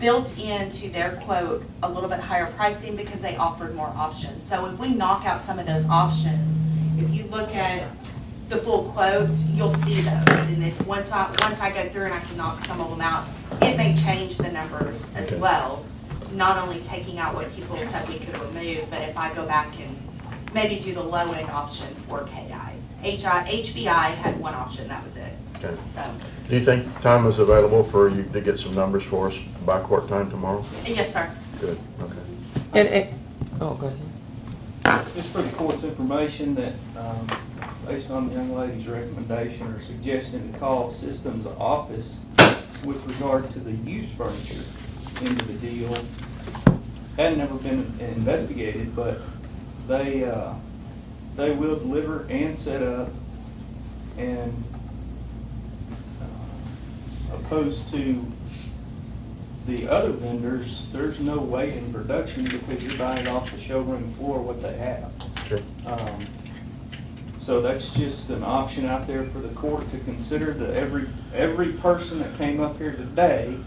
built into their quote a little bit higher pricing because they offered more options. So if we knock out some of those options, if you look at the full quote, you'll see those. And then once I go through and I can knock some of them out, it may change the numbers as Okay. well. Not only taking out what people said we could remove, but if I go back and maybe do the low end option for KI. HBI had one option, that was it. Okay. So, Do you think time is available for you to get some numbers for us by court time tomorrow? yes, sir. Good, okay. Oh, go ahead. Just for the court's information, that, based on the young lady's recommendation or suggestion to call Systems Office with regard to the used furniture into the deal, had never been investigated, but they will deliver and set up, and opposed to the other vendors, there's no weight in production because you're buying off the showroom floor what they have. Sure. So that's just an option out there for the court to consider. That every person that came up here today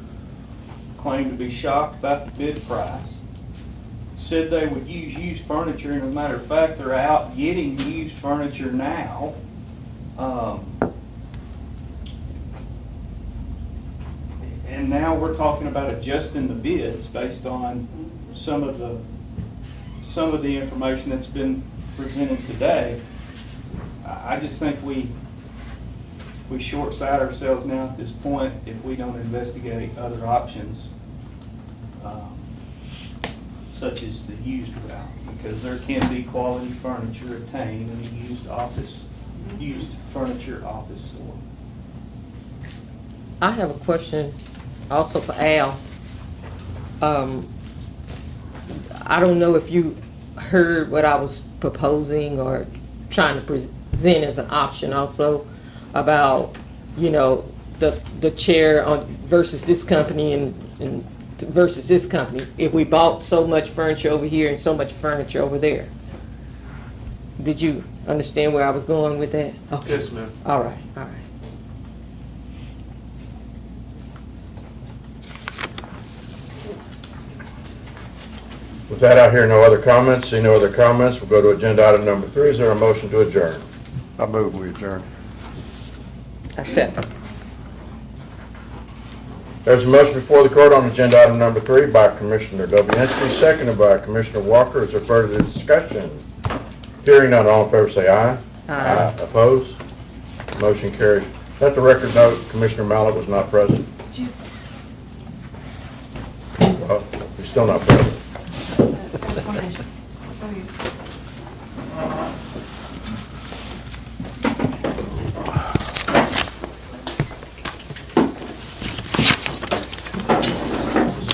claimed to be shocked about the bid price, said they would use used furniture, and as a matter of fact, they're out getting used furniture now. And now we're talking about adjusting the bids based on some of the information that's been presented today. I just think we short-sight ourselves now at this point if we don't investigate other options, such as the used route, because there can be quality furniture obtained in a used furniture office store. I have a question also for Al. I don't know if you heard what I was proposing or trying to present as an option also about, the chair versus this company and versus this company. If we bought so much furniture over here and so much furniture over there. Did you understand where I was going with that? Okay. Yes, ma'am. All right. With that, I hear no other comments. See no other comments. We'll go to agenda item number 3. Is there a motion to adjourn? I move we adjourn. I second. There's a motion before the court on agenda item number 3 by Commissioner Dobianski, seconded by Commissioner Walker. Is there further discussion? Hearing none, all in favor say aye. Aye. Opposed? Motion carries. Let the record note Commissioner Mallett was not present. Well, he's still not present. explanation. I'll show you.